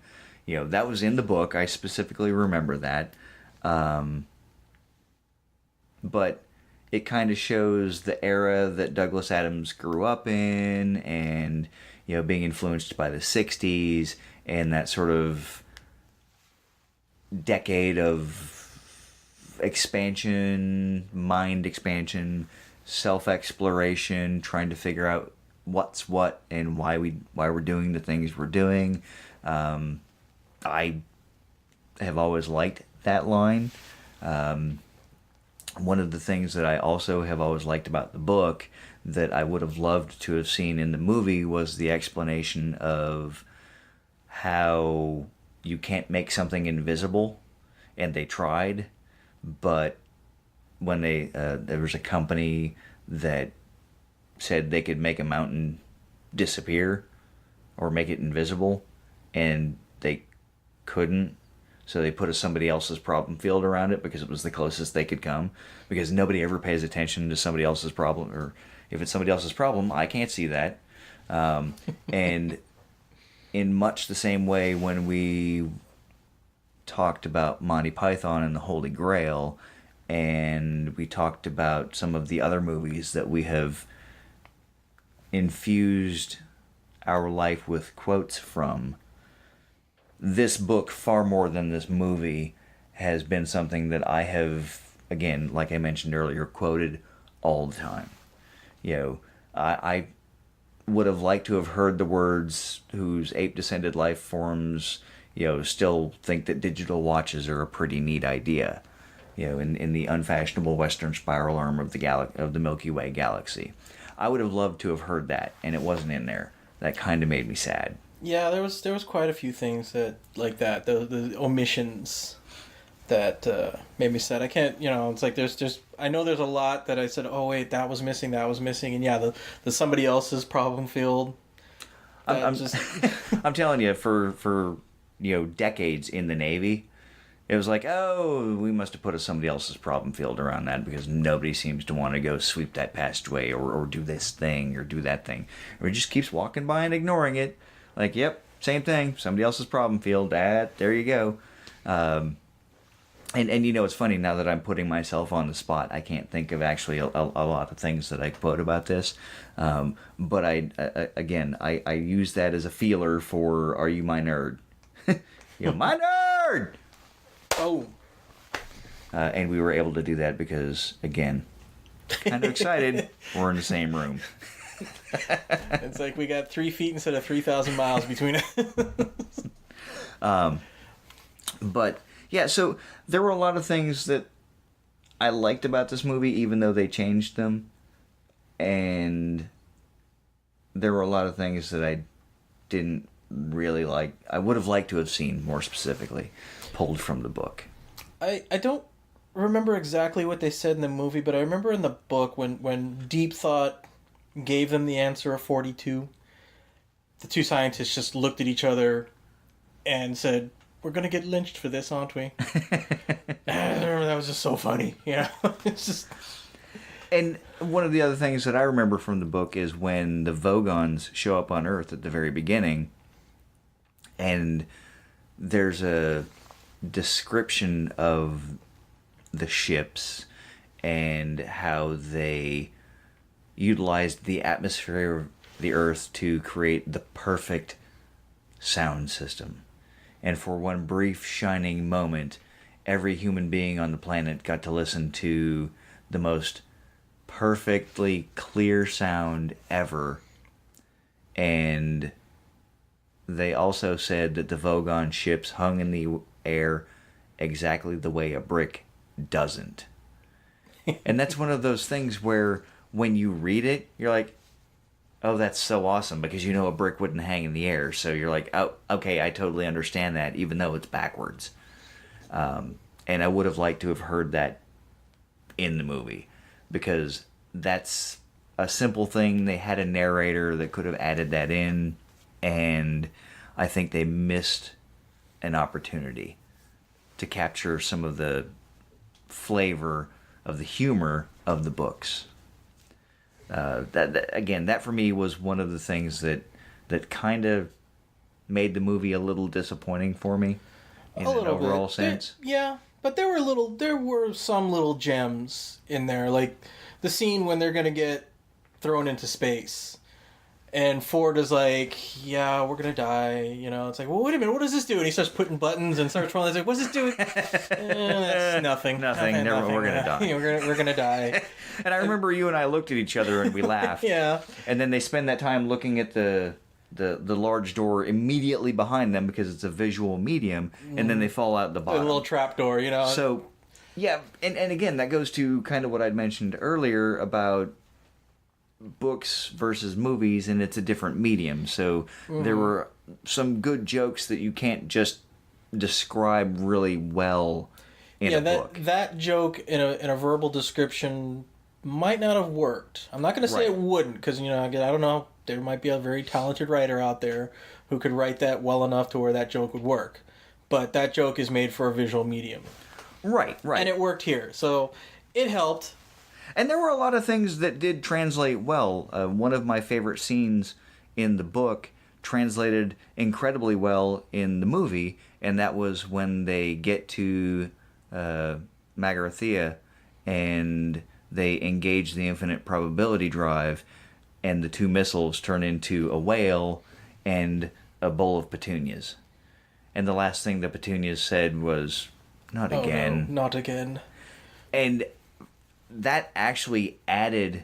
That was in the book. I specifically remember that. But it kind of shows the era that Douglas Adams grew up in, and being influenced by the 60s and that sort of decade of expansion, mind expansion, self-exploration, trying to figure out what's what and why we're doing the things we're doing. I have always liked that line. One of the things that I also have always liked about the book that I would have loved to have seen in the movie was the explanation of how you can't make something invisible, and they tried, but when there was a company that said they could make a mountain disappear or make it invisible, and they couldn't, so they put somebody else's problem field around it because it was the closest they could come, because nobody ever pays attention to somebody else's problem, or If it's somebody else's problem, I can't see that. And in much the same way when we talked about Monty Python and the Holy Grail, and we talked about some of the other movies that we have infused our life with quotes from, this book, far more than this movie, has been something that I have, again, like I mentioned earlier, quoted all the time. I would have liked to have heard the words, whose ape-descended life forms, still think that digital watches are a pretty neat idea, in the unfashionable western spiral arm of the Milky Way galaxy. I would have loved to have heard that, and it wasn't in there. That kind of made me sad. Yeah, there was quite a few things that like that, the omissions that made me sad. I can't, it's like there's I know there's a lot that I said, oh wait, that was missing, and yeah, the somebody else's problem field. I'm just I'm telling you, for decades in the Navy, it was like, oh, we must have put somebody else's problem field around that because nobody seems to want to go sweep that passageway or do this thing or do that thing. Or it just keeps walking by and ignoring it. Like, yep, same thing. Somebody else's problem field. There you go. And it's funny, now that I'm putting myself on the spot, I can't think of actually a lot of things that I quote about this. But I use that as a feeler for, are you my nerd? My nerd! Oh. And we were able to do that because, again, kind of excited, we're in the same room. It's like we got 3 feet instead of 3,000 miles between us. But, yeah, so there were a lot of things that I liked about this movie, even though they changed them. And there were a lot of things that I didn't really like. I would have liked to have seen more specifically, pulled from the book. I don't remember exactly what they said in the movie, but I remember in the book when Deep Thought gave them the answer of 42, the two scientists just looked at each other and said, we're going to get lynched for this, aren't we? That was just so funny. It's just... And one of the other things that I remember from the book is when the Vogons show up on Earth at the very beginning, and there's a description of the ships and how they utilized the atmosphere of the Earth to create the perfect sound system. And for one brief shining moment, every human being on the planet got to listen to the most perfectly clear sound ever. And they also said that the Vogon ships hung in the air exactly the way a brick doesn't. And that's one of those things where when you read it, you're like, oh, that's so awesome, because a brick wouldn't hang in the air. So you're like, oh, okay, I totally understand that, even though it's backwards. And I would have liked to have heard that in the movie, because that's a simple thing. They had a narrator that could have added that in, and I think they missed an opportunity to capture some of the flavor of the humor of the books. That for me was one of the things that kind of made the movie a little disappointing for me in an overall sense. Yeah, but there were some little gems in there, like the scene when they're gonna get thrown into space, and Ford is like, "Yeah, we're gonna die." It's like, "Well, wait a minute, what does this do?" And he starts putting buttons and starts rolling. He's like, "What's this doing?" That's nothing. Nothing. We're gonna die. We're gonna die. And I remember you and I looked at each other and we laughed. Yeah. And then they spend that time looking at the large door immediately behind them because it's a visual medium, and then they fall out the bottom. A little trap door, So, yeah, and again, that goes to kind of what I'd mentioned earlier about books versus movies, and it's a different medium. So there were some good jokes that you can't just describe really well in a book. That joke in a verbal description might not have worked. I'm not going to say it wouldn't, because I don't know. There might be a very talented writer out there who could write that well enough to where that joke would work. But that joke is made for a visual medium. Right. And it worked here. So it helped. And there were a lot of things that did translate well. One of my favorite scenes in the book translated incredibly well in the movie, and that was when they get to Magarathea and they engage the Infinite Probability Drive, and the two missiles turn into a whale and a bowl of petunias. And the last thing the petunias said was, "Not again." No, not again. And that actually added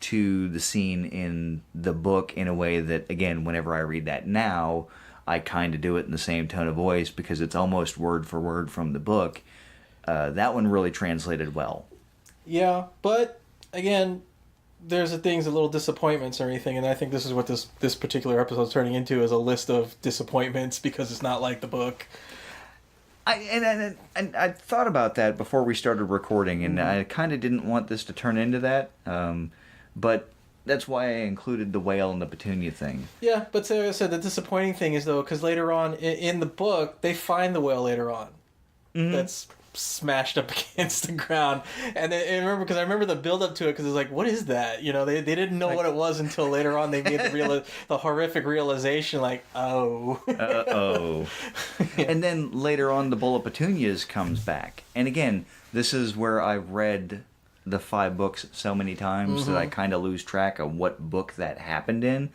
to the scene in the book in a way that, again, whenever I read that now, I kind of do it in the same tone of voice because it's almost word for word from the book. That one really translated well. Yeah, but again, there's a little disappointments or anything, and I think this is what this particular episode is turning into, is a list of disappointments because it's not like the book. And I thought about that before we started recording, and I kind of didn't want this to turn into that, but that's why I included the whale and the petunia thing. Yeah, but so I said the disappointing thing is, though, because later on in the book, they find the whale later on. Mm-hmm. That's smashed up against the ground, and I remember the build up to it, because it's like, what is that? You know, they didn't know what it was until later on they made the horrific realization, like, oh. Yeah. And then later on the bowl of petunias comes back, and again, this is where I've read the 5 books so many times that I kind of lose track of what book that happened in,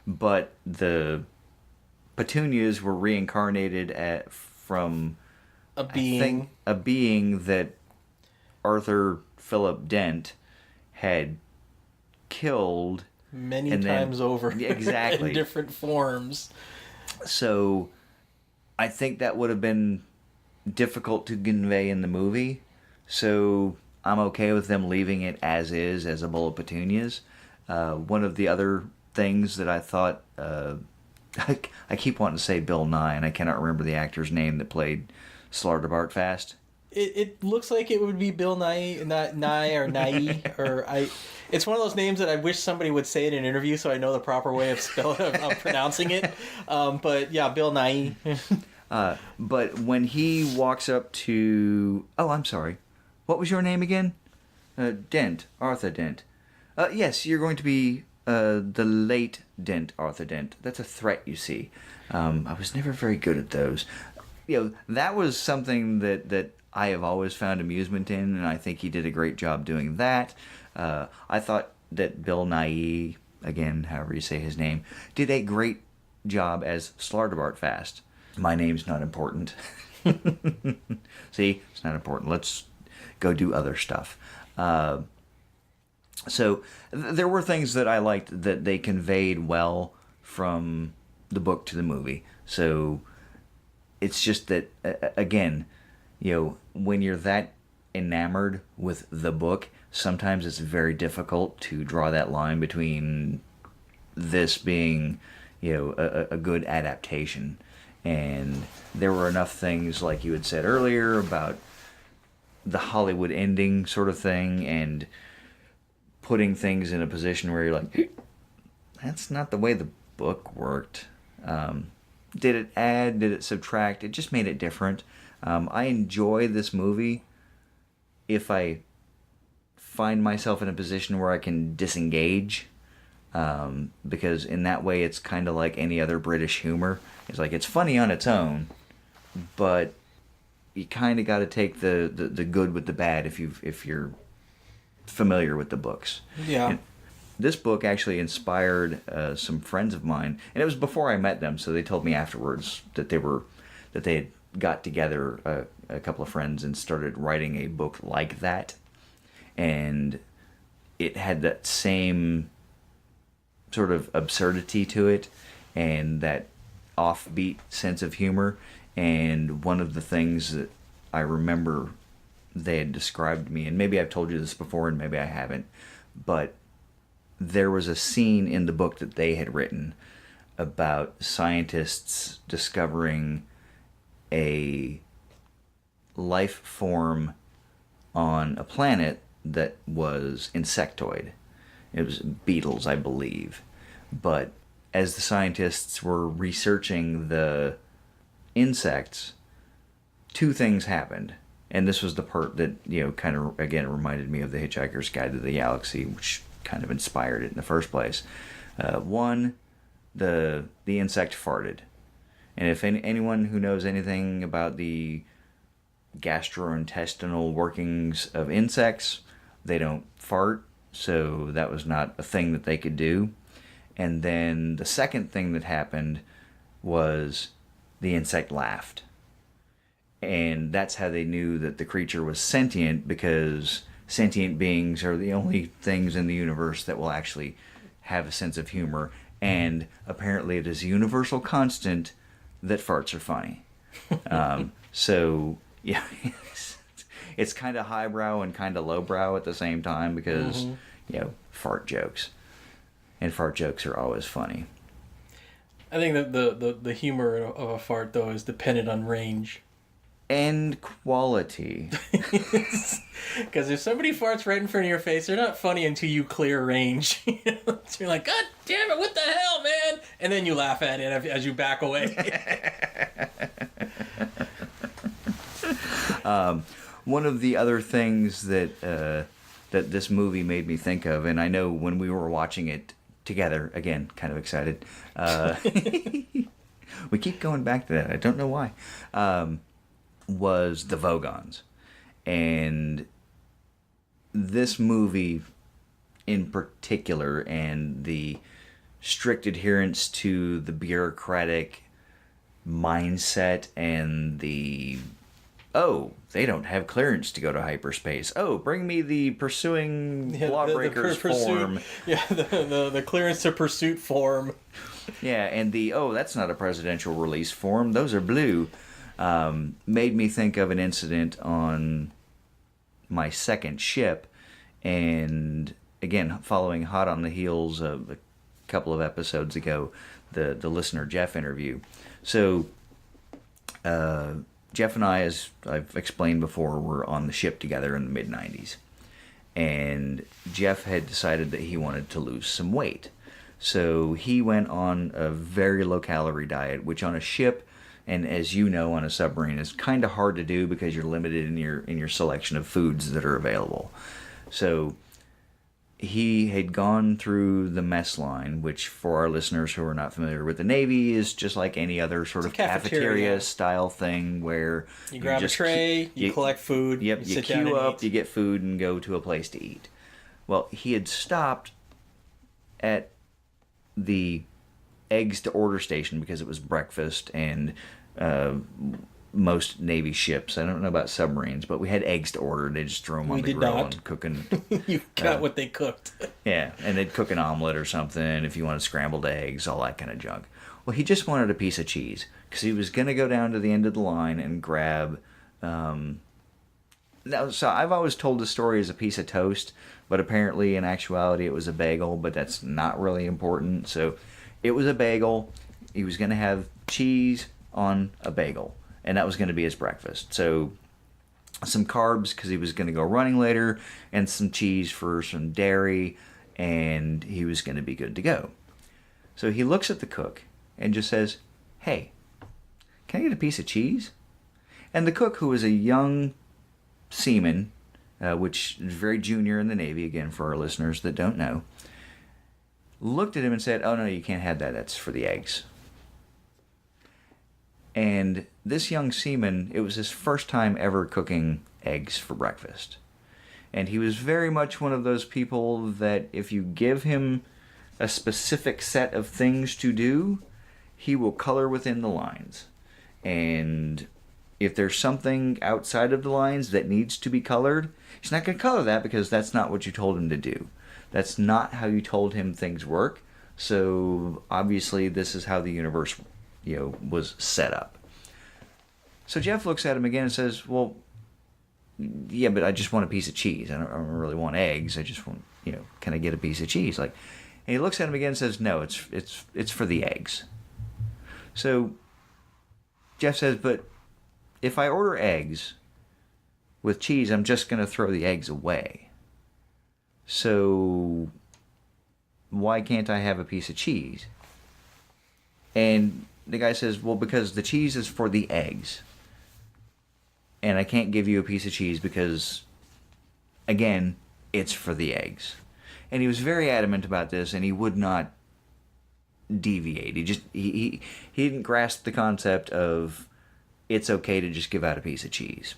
but the petunias were reincarnated from a being that Arthur Philip Dent had killed many times over. Exactly. In different forms. So I think that would have been difficult to convey in the movie. So I'm okay with them leaving it as is, as a bowl of petunias. One of the other things that I thought, I keep wanting to say Bill Nye, and I cannot remember the actor's name that played Slartibartfast. It looks like it would be Bill Nye, not Nye or Nye, or I. It's one of those names that I wish somebody would say in an interview so I know the proper way of pronouncing it. But yeah, Bill Nye. But when he walks up to, I'm sorry, what was your name again? Dent, Arthur Dent. Yes, you're going to be the late Dent, Arthur Dent. That's a threat, you see. I was never very good at those. You know, that was something that I have always found amusement in, and I think he did a great job doing that. I thought that Bill Nye, again, however you say his name, did a great job as Slartibartfast. My name's not important. See, it's not important. Let's go do other stuff. So there were things that I liked that they conveyed well from the book to the movie. So it's just that, again, you know, when you're that enamored with the book, sometimes it's very difficult to draw that line between this being, you know, a good adaptation. And there were enough things, like you had said earlier, about the Hollywood ending sort of thing, and putting things in a position where you're like, that's not the way the book worked. Did it add? Did it subtract? It just made it different. I enjoy this movie if I find myself in a position where I can disengage, because in that way it's kind of like any other British humor. It's like, it's funny on its own, but you kind of got to take the good with the bad if you're familiar with the books. Yeah. And this book actually inspired some friends of mine, and it was before I met them, so they told me afterwards that they had got together, a couple of friends, and started writing a book like that, and it had that same sort of absurdity to it and that offbeat sense of humor. And one of the things that I remember they had described to me, and maybe I've told you this before and maybe I haven't, but there was a scene in the book that they had written about scientists discovering a life form on a planet that was insectoid. It was beetles, I believe. But as the scientists were researching the insects, two things happened. and this was the part that, kind of, again, reminded me of The Hitchhiker's Guide to the Galaxy, which kind of inspired it in the first place. One, the insect farted. And if anyone who knows anything about the gastrointestinal workings of insects, they don't fart, so that was not a thing that they could do. And then the second thing that happened was the insect laughed. And that's how they knew that the creature was sentient, because sentient beings are the only things in the universe that will actually have a sense of humor. And apparently it is a universal constant that farts are funny. So, yeah, it's kind of highbrow and kind of lowbrow at the same time, because, fart jokes. And fart jokes are always funny. I think that the humor of a fart, though, is dependent on range. And quality. Because if somebody farts right in front of your face, they're not funny until you clear range. So you're like, God damn it, what the hell, man? And then you laugh at it as you back away. One of the other things that that this movie made me think of, and I know when we were watching it together, again, kind of excited. We keep going back to that. I don't know why. Was the Vogons. And this movie in particular, and the strict adherence to the bureaucratic mindset, and the, they don't have clearance to go to hyperspace. Bring me the pursuing lawbreakers form. Yeah, the clearance to pursuit form. Yeah, and that's not a presidential release form. Those are blue. Made me think of an incident on my second ship, and again, following hot on the heels of a couple of episodes ago, the listener Jeff interview. So Jeff and I, as I've explained before, were on the ship together in the mid-90s, and Jeff had decided that he wanted to lose some weight. So he went on a very low-calorie diet, which on a ship, and as you know, on a submarine, is kind of hard to do because you're limited in your selection of foods that are available. So he had gone through the mess line, which for our listeners who are not familiar with the Navy is just like any other sort of cafeteria style thing, where you grab a tray, you collect food, you sit down queue and up, eat. you get food, and go to a place to eat. Well, he had stopped at the eggs to order station because it was breakfast, and most Navy ships, I don't know about submarines, but we had eggs to order. They just throw them on the grill and cooking. You got what they cooked. Yeah, and they'd cook an omelet or something if you wanted scrambled eggs, all that kind of junk. Well, he just wanted a piece of cheese because he was going to go down to the end of the line and grab. So I've always told the story as a piece of toast, but apparently in actuality it was a bagel, but that's not really important. So it was a bagel. He was going to have cheese on a bagel, and that was going to be his breakfast. So some carbs because he was going to go running later, and some cheese for some dairy, and he was going to be good to go. So he looks at the cook and just says, "Hey, can I get a piece of cheese?" And the cook, who was a young seaman, which is very junior in the Navy, again for our listeners that don't know, looked at him and said, "Oh no, you can't have that. That's for the eggs." And this young seaman, it was his first time ever cooking eggs for breakfast. And he was very much one of those people that if you give him a specific set of things to do, he will color within the lines. And if there's something outside of the lines that needs to be colored, he's not going to color that because that's not what you told him to do. That's not how you told him things work. So obviously this is how the universe was set up. So Jeff looks at him again and says, "Well, yeah, but I just want a piece of cheese. I don't really want eggs. I just want, can I get a piece of cheese?" And he looks at him again and says, "No, it's for the eggs." So Jeff says, "But if I order eggs with cheese, I'm just going to throw the eggs away. So why can't I have a piece of cheese?" And the guy says, "Well, because the cheese is for the eggs." and I can't give you a piece of cheese because, again, it's for the eggs. And he was very adamant about this, and he would not deviate. He didn't grasp the concept of it's okay to just give out a piece of cheese.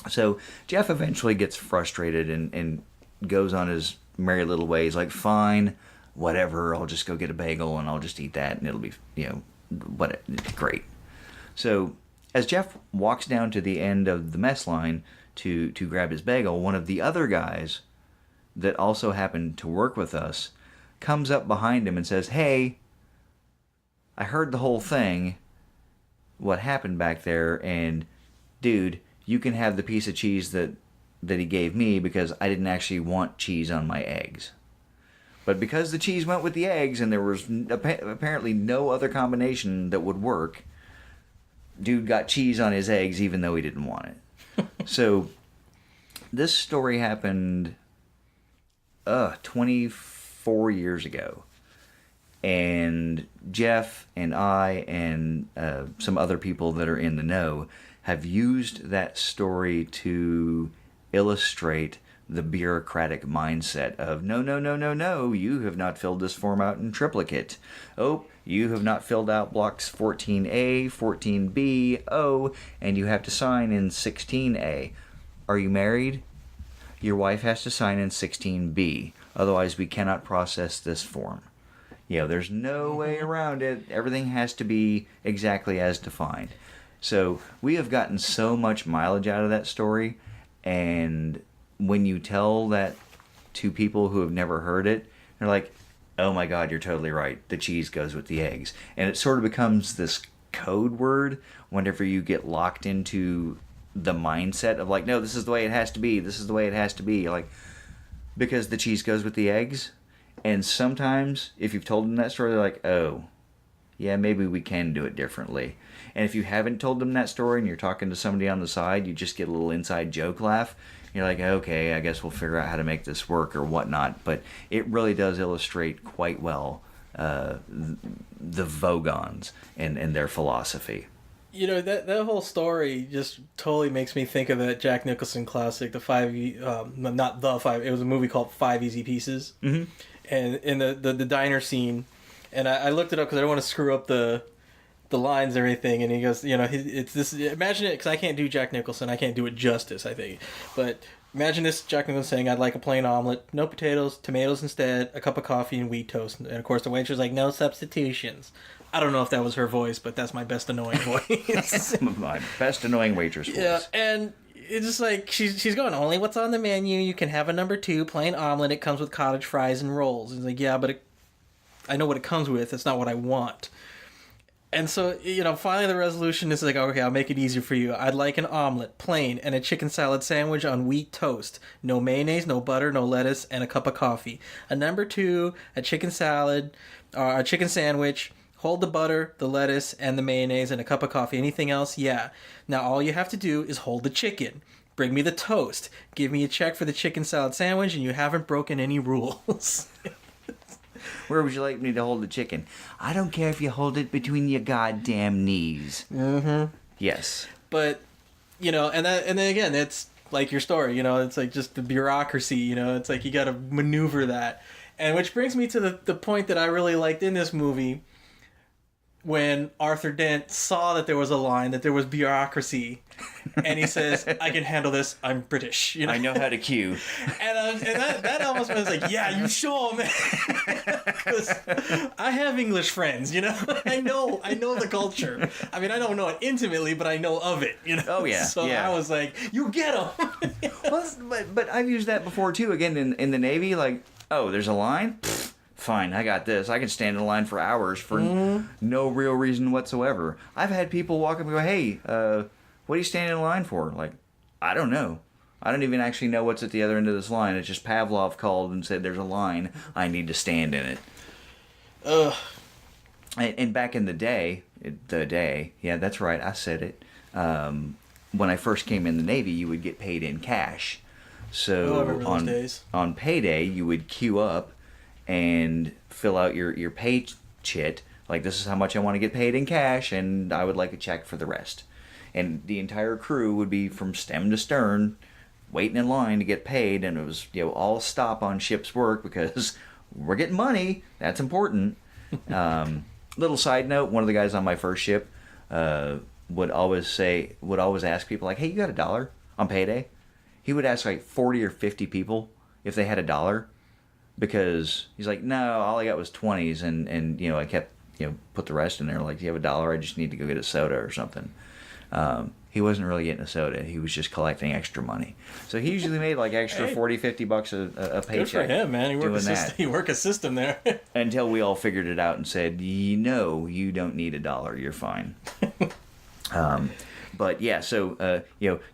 So Jeff eventually gets frustrated and goes on his merry little ways, like, fine, whatever, I'll just go get a bagel and I'll just eat that and it'll be, great. So as Jeff walks down to the end of the mess line to grab his bagel, one of the other guys that also happened to work with us comes up behind him and says, hey, I heard the whole thing, what happened back there, and dude, you can have the piece of cheese that he gave me because I didn't actually want cheese on my eggs. But because the cheese went with the eggs and there was apparently no other combination that would work, dude got cheese on his eggs even though he didn't want it. So this story happened 24 years ago. And Jeff and I and some other people that are in the know have used that story to illustrate the bureaucratic mindset of no, you have not filled this form out in triplicate. Oh, you have not filled out blocks 14A, 14B, and you have to sign in 16A. Are you married? Your wife has to sign in 16B. Otherwise, we cannot process this form. There's no way around it. Everything has to be exactly as defined. So we have gotten so much mileage out of that story, and when you tell that to people who have never heard it, they're like, oh my God, you're totally right. The cheese goes with the eggs. And it sort of becomes this code word whenever you get locked into the mindset of like, no, this is the way it has to be. This is the way it has to be. Like, because the cheese goes with the eggs. And sometimes, if you've told them that story, they're like, oh, yeah, maybe we can do it differently. And if you haven't told them that story and you're talking to somebody on the side, you just get a little inside joke laugh. You're like, okay, I guess we'll figure out how to make this work or whatnot. But it really does illustrate quite well the Vogons and their philosophy. That whole story just totally makes me think of that Jack Nicholson classic, not the five. It was a movie called 5 Easy Pieces. Mm-hmm. And in the diner scene, and I looked it up because I don't want to screw up the lines and everything. And he goes, it's this. Imagine it, because I can't do Jack Nicholson. I can't do it justice, I think. But imagine this Jack Nicholson saying, "I'd like a plain omelet, no potatoes, tomatoes instead, a cup of coffee, and wheat toast." And of course, the waitress like, "No substitutions." I don't know if that was her voice, but that's my best annoying voice. My best annoying waitress voice. Yeah, and it's just like she's going, only what's on the menu. You can have a number 2 plain omelet. It comes with cottage fries and rolls. It's like, yeah, but I know what it comes with. It's not what I want. And so, finally the resolution is like, okay, I'll make it easier for you. I'd like an omelet, plain, and a chicken salad sandwich on wheat toast. No mayonnaise, no butter, no lettuce, and a cup of coffee. A number 2, a chicken salad, a chicken sandwich. Hold the butter, the lettuce, and the mayonnaise, and a cup of coffee. Anything else? Yeah. Now all you have to do is hold the chicken. Bring me the toast. Give me a check for the chicken salad sandwich, and you haven't broken any rules. Where would you like me to hold the chicken? I don't care if you hold it between your goddamn knees. Mm-hmm. Yes. But, and then again, it's like your story, it's like just the bureaucracy, it's like you got to maneuver that. And which brings me to the point that I really liked in this movie, when Arthur Dent saw that there was a line, that there was bureaucracy, and he says, I can handle this, I'm British. I know how to queue. And that almost was like, yeah, you sure, man. Because I have English friends, I know the culture. I mean, I don't know it intimately, but I know of it, Oh, yeah. So yeah. I was like, you get them. Well, but I've used that before, too. Again, in the Navy, like, oh, there's a line? Pfft. Fine, I got this. I can stand in line for hours for no real reason whatsoever. I've had people walk up and go, hey, what are you standing in line for? Like, I don't know. I don't even actually know what's at the other end of this line. It's just Pavlov called and said there's a line. I need to stand in it. Ugh. And back in the day, yeah, that's right, I said it. When I first came in the Navy, you would get paid in cash. So on payday, you would queue up and fill out your pay chit, like this is how much I want to get paid in cash, and I would like a check for the rest. and the entire crew would be from stem to stern, waiting in line to get paid, and it was all stop on ship's work because we're getting money. That's important. Little side note: one of the guys on my first ship would always ask people like, "Hey, you got $1 on payday?" He would ask like 40 or 50 people if they had $1, because he's like, "No, all I got was 20s," and I kept put the rest in there. Like, "Do you have $1? I just need to go get a soda or something." He wasn't really getting a soda. He was just collecting extra money. So he usually made like extra $40-50 a paycheck. Good for him, man. He worked a system there. Until we all figured it out and said, you don't need $1. You're fine. But yeah, so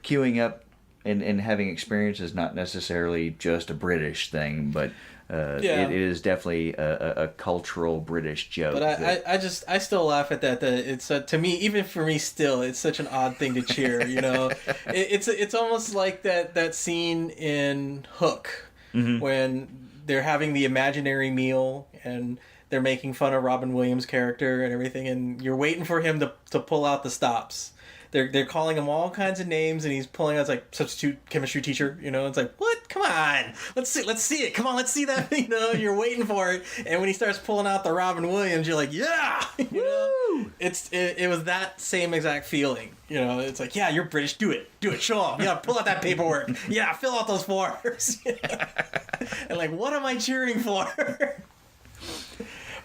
queuing up and having experience is not necessarily just a British thing, but it is definitely a cultural British joke. But I still laugh at that. That it's to me, even for me, still it's such an odd thing to cheer. It's almost like that scene in Hook when they're having the imaginary meal and they're making fun of Robin Williams' character and everything, and you're waiting for him to pull out the stops. They're calling him all kinds of names, and he's pulling out, it's like substitute chemistry teacher. It's like, what? Come on, let's see it. Come on, let's see that. You're waiting for it, and when he starts pulling out the Robin Williams, you're like, yeah. Woo! It was that same exact feeling. It's like, yeah, you're British. Do it. Show them. Yeah, pull out that paperwork. Yeah, fill out those forms. And like, what am I cheering for?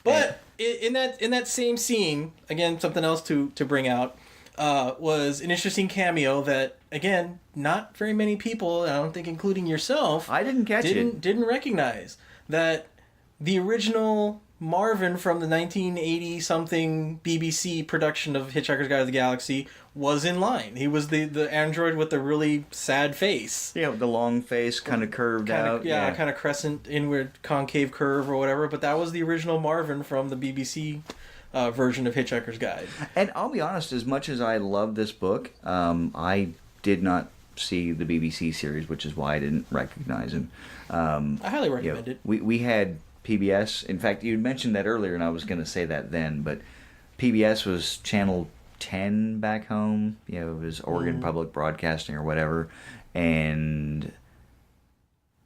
But in that same scene, again, something else to bring out. Was an interesting cameo that, again, not very many people, I don't think including yourself, I didn't catch it. Didn't recognize that the original Marvin from the 1980-something BBC production of Hitchhiker's Guide to the Galaxy was in line. He was the android with the really sad face. Yeah, the long face, kind of curved out. Yeah, kind of crescent, inward, concave curve or whatever, but that was the original Marvin from the BBC version of Hitchhiker's Guide. And I'll be honest, as much as I love this book, I did not see the BBC series, which is why I didn't recognize him. I highly recommend it. We had PBS. In fact, you mentioned that earlier, and I was going to say that then, but PBS was Channel 10 back home. It was Oregon Public Broadcasting or whatever, and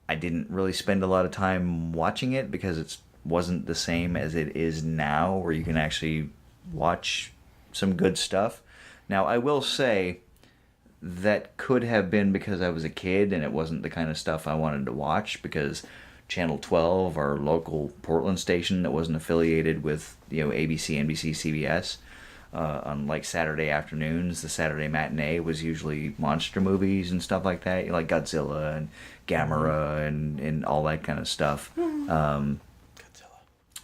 I didn't really spend a lot of time watching it because it wasn't the same as it is now, where you can actually watch some good stuff. Now, I will say that could have been because I was a kid and it wasn't the kind of stuff I wanted to watch, because Channel 12, our local Portland station that wasn't affiliated with ABC, NBC, CBS, on like Saturday afternoons, the Saturday matinee was usually monster movies and stuff like that, like Godzilla and Gamera and all that kind of stuff.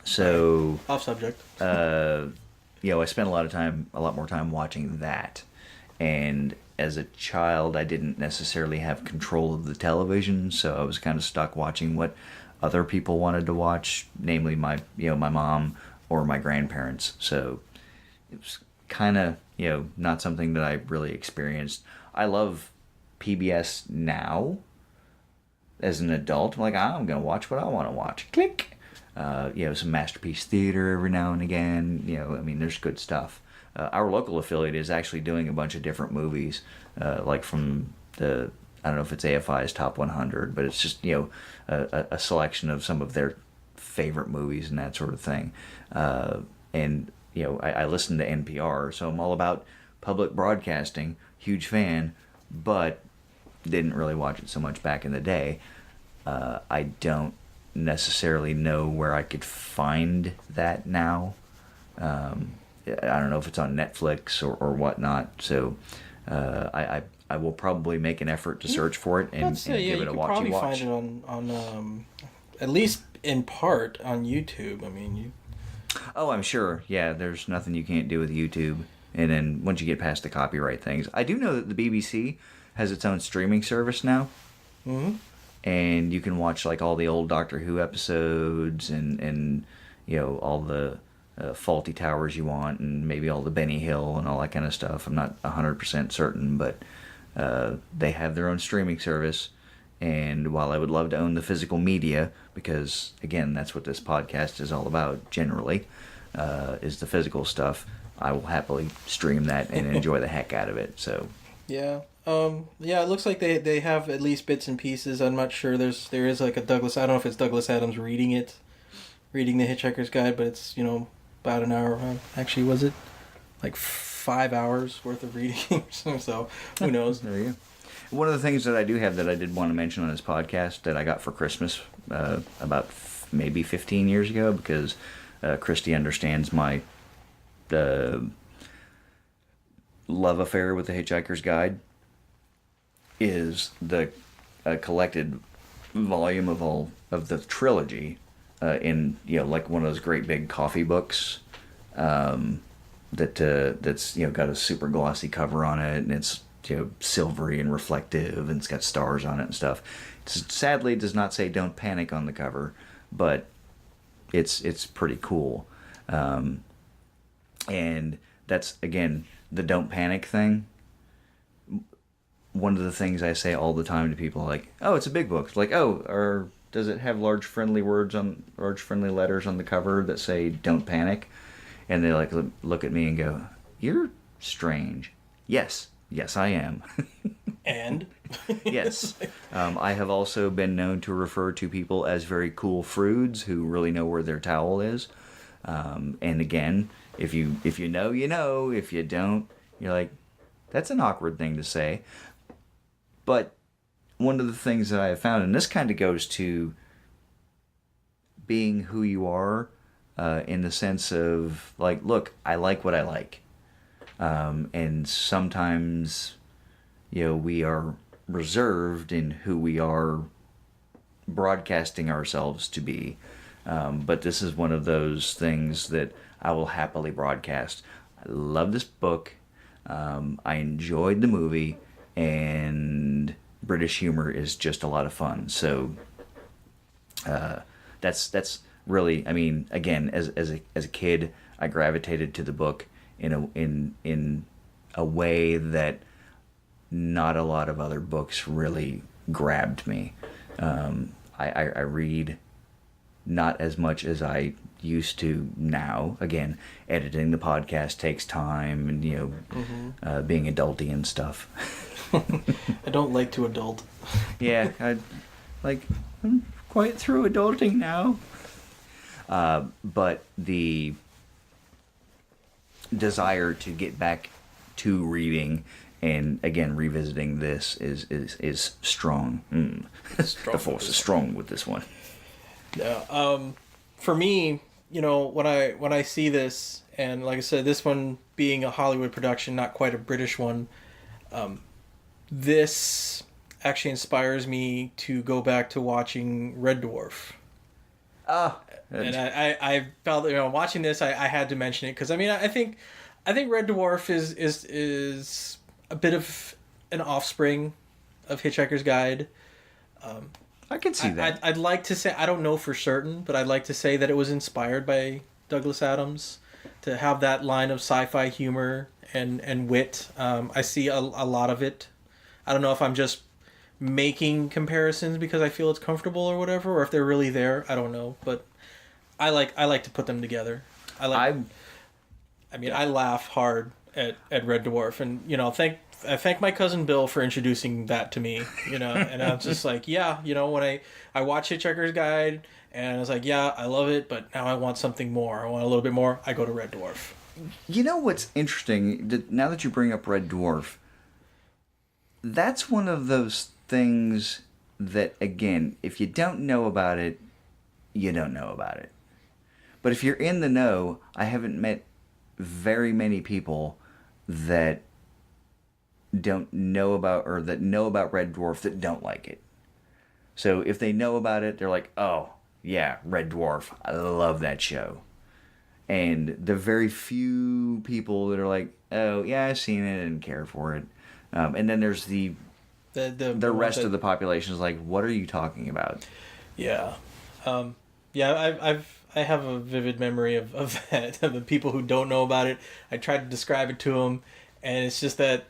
So off subject. I spent a lot more time watching that, and as a child, I didn't necessarily have control of the television, so I was kind of stuck watching what other people wanted to watch, namely my mom or my grandparents. So it was kind of not something that I really experienced. I love PBS now as an adult. I'm like, I'm gonna watch what I want to watch. Click. Some Masterpiece Theater every now and again. There's good stuff. Our local affiliate is actually doing a bunch of different movies, like from I don't know if it's AFI's Top 100, but it's just, a selection of some of their favorite movies and that sort of thing. I listen to NPR, so I'm all about public broadcasting, huge fan, but didn't really watch it so much back in the day. I don't necessarily know where I could find that now. I don't know if it's on Netflix or whatnot, so I will probably make an effort to search for it and give it a watch. You could probably find it on at least in part on YouTube. Oh, I'm sure. Yeah, there's nothing you can't do with YouTube. And then once you get past the copyright things, I do know that the BBC has its own streaming service now. Mm-hmm. And you can watch like all the old Doctor Who episodes and all the Faulty Towers you want, and maybe all the Benny Hill and all that kind of stuff. I'm not 100% certain, but they have their own streaming service. And while I would love to own the physical media, because again, that's what this podcast is all about generally, is the physical stuff, I will happily stream that and enjoy the heck out of it. So Yeah. Yeah, it looks like they have at least bits and pieces. I'm not sure there is like a Douglas, I don't know if it's Douglas Adams reading the Hitchhiker's Guide, but it's, about an hour. Actually, was it like 5 hours worth of reading? So, who knows? there you go. One of the things that I do have that I did want to mention on this podcast that I got for Christmas about maybe 15 years ago, because Christy understands my love affair with the Hitchhiker's Guide, is the collected volume of all of the trilogy in like one of those great big coffee books that's got a super glossy cover on it, and it's silvery and reflective, and it's got stars on it and stuff. Sadly, it does not say "Don't Panic" on the cover, but it's pretty cool. And that's, again, the "Don't Panic" thing. One of the things I say all the time to people, like, "Oh, it's a big book." It's like, "Oh, or does it have large friendly letters on the cover that say 'Don't Panic'?" And they look at me and go, "You're strange." Yes, I am. And yes, I have also been known to refer to people as very cool froods who really know where their towel is. And again, if you know, you know. If you don't, you're like, that's an awkward thing to say. But one of the things that I have found, and this kind of goes to being who you are, in the sense of, like, look, I like what I like. And sometimes, we are reserved in who we are broadcasting ourselves to be. But this is one of those things that I will happily broadcast. I love this book. I enjoyed the movie, and British humor is just a lot of fun. So that's really, I mean, again, as a kid, I gravitated to the book in a way that not a lot of other books really grabbed me. I read not as much as I used to now. Again, editing the podcast takes time, and being adulty and stuff. I don't like to adult. Yeah, I'm quite through adulting now. But the desire to get back to reading and, again, revisiting this is strong. The force is strong with this one. Yeah. For me, when I see this, and like I said, this one being a Hollywood production, not quite a British one, this actually inspires me to go back to watching Red Dwarf. And I felt, watching this, I had to mention it, because I think Red Dwarf is a bit of an offspring of Hitchhiker's Guide. I can see that. I'd like to say, I don't know for certain, but I'd like to say that it was inspired by Douglas Adams, to have that line of sci-fi humor and wit. I see a lot of it. I don't know if I'm just making comparisons because I feel it's comfortable or whatever, or if they're really there. I don't know, but I like to put them together. I laugh hard at Red Dwarf, and I thank my cousin Bill for introducing that to me, and I'm just like, yeah, when I watch Hitchhiker's Guide, and I was like, yeah, I love it, but now I want something more. I want a little bit more. I go to Red Dwarf. You know what's interesting? Now that you bring up Red Dwarf, that's one of those things that, again, if you don't know about it, you don't know about it. But if you're in the know, I haven't met very many people that don't know about, or that know about Red Dwarf that don't like it. So if they know about it, they're like, oh, yeah, Red Dwarf. I love that show. And the very few people that are like, oh, yeah, I've seen it and care for it. And then there's the rest of the population is like, what are you talking about? Yeah. I have a vivid memory of that, of the people who don't know about it. I tried to describe it to them, and it's just that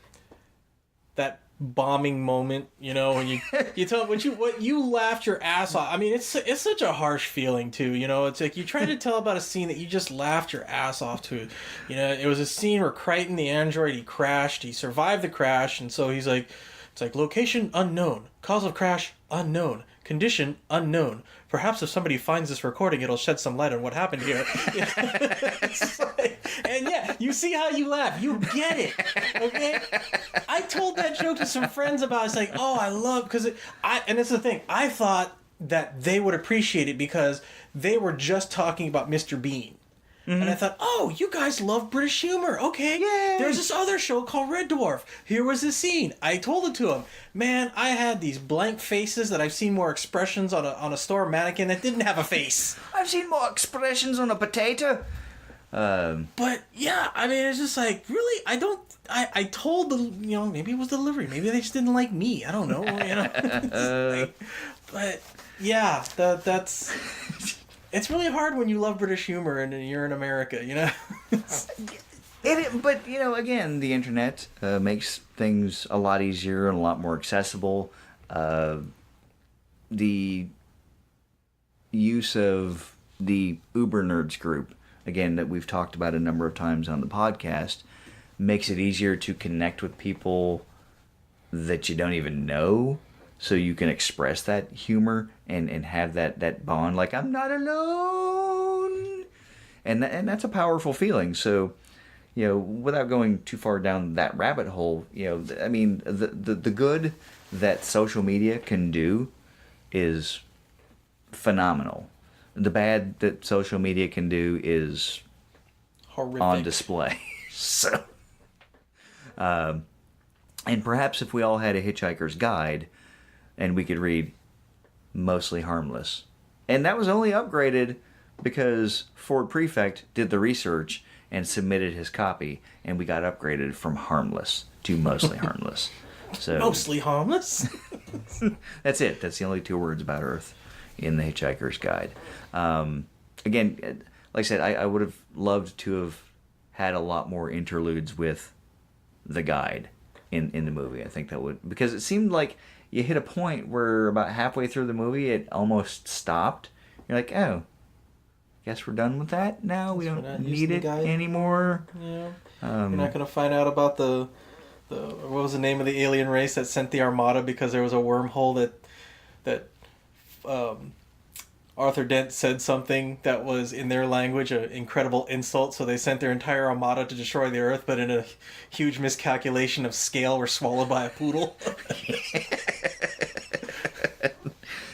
bombing moment, you know, when you laughed your ass off. I mean, it's such a harsh feeling too, you know. It's like you try to tell about a scene that you just laughed your ass off to. You know, it was a scene where Crichton the android, he crashed, he survived the crash, and so he's like, it's like location unknown, cause of crash unknown, condition unknown. Perhaps if somebody finds this recording, it'll shed some light on what happened here. It's like, and yeah, you see how you laugh. You get it, okay? I told that joke to some friends about. It's like, oh, I love and it's the thing. I thought that they would appreciate it because they were just talking about Mr. Bean. And I thought, oh, you guys love British humor. Okay. Yay. There's this other show called Red Dwarf. Here was this scene. I told it to him. Man, I had these blank faces that I've seen more expressions on a store mannequin that didn't have a face. I've seen more expressions on a potato. But yeah, I mean, it's just like, really, I told the, you know, maybe it was delivery. Maybe they just didn't like me. I don't know. You know. But yeah, that's... It's really hard when you love British humor and you're in America, you know? But, you know, again, the internet makes things a lot easier and a lot more accessible. The use of the Uber Nerds group, again, that we've talked about a number of times on the podcast, makes it easier to connect with people that you don't even know. So you can express that humor and have that bond, like, I'm not alone. And that's a powerful feeling. So, you know, without going too far down that rabbit hole, you know, I mean, the good that social media can do is phenomenal. The bad that social media can do is horrific. On display. So, and perhaps if we all had a Hitchhiker's Guide, and we could read Mostly Harmless. And that was only upgraded because Ford Prefect did the research and submitted his copy, and we got upgraded from Harmless to Mostly Harmless. So Mostly Harmless? That's it. That's the only 2 words about Earth in the Hitchhiker's Guide. Again, like I said, I would have loved to have had a lot more interludes with the guide in the movie. I think that would... Because it seemed like you hit a point where about halfway through the movie, it almost stopped. You're like, oh, guess we're done with that now? We don't need it anymore? Yeah. You're not going to find out about the what was the name of the alien race that sent the Armada because there was a wormhole that Arthur Dent said something that was in their language an incredible insult, so they sent their entire armada to destroy the Earth, but in a huge miscalculation of scale were swallowed by a poodle.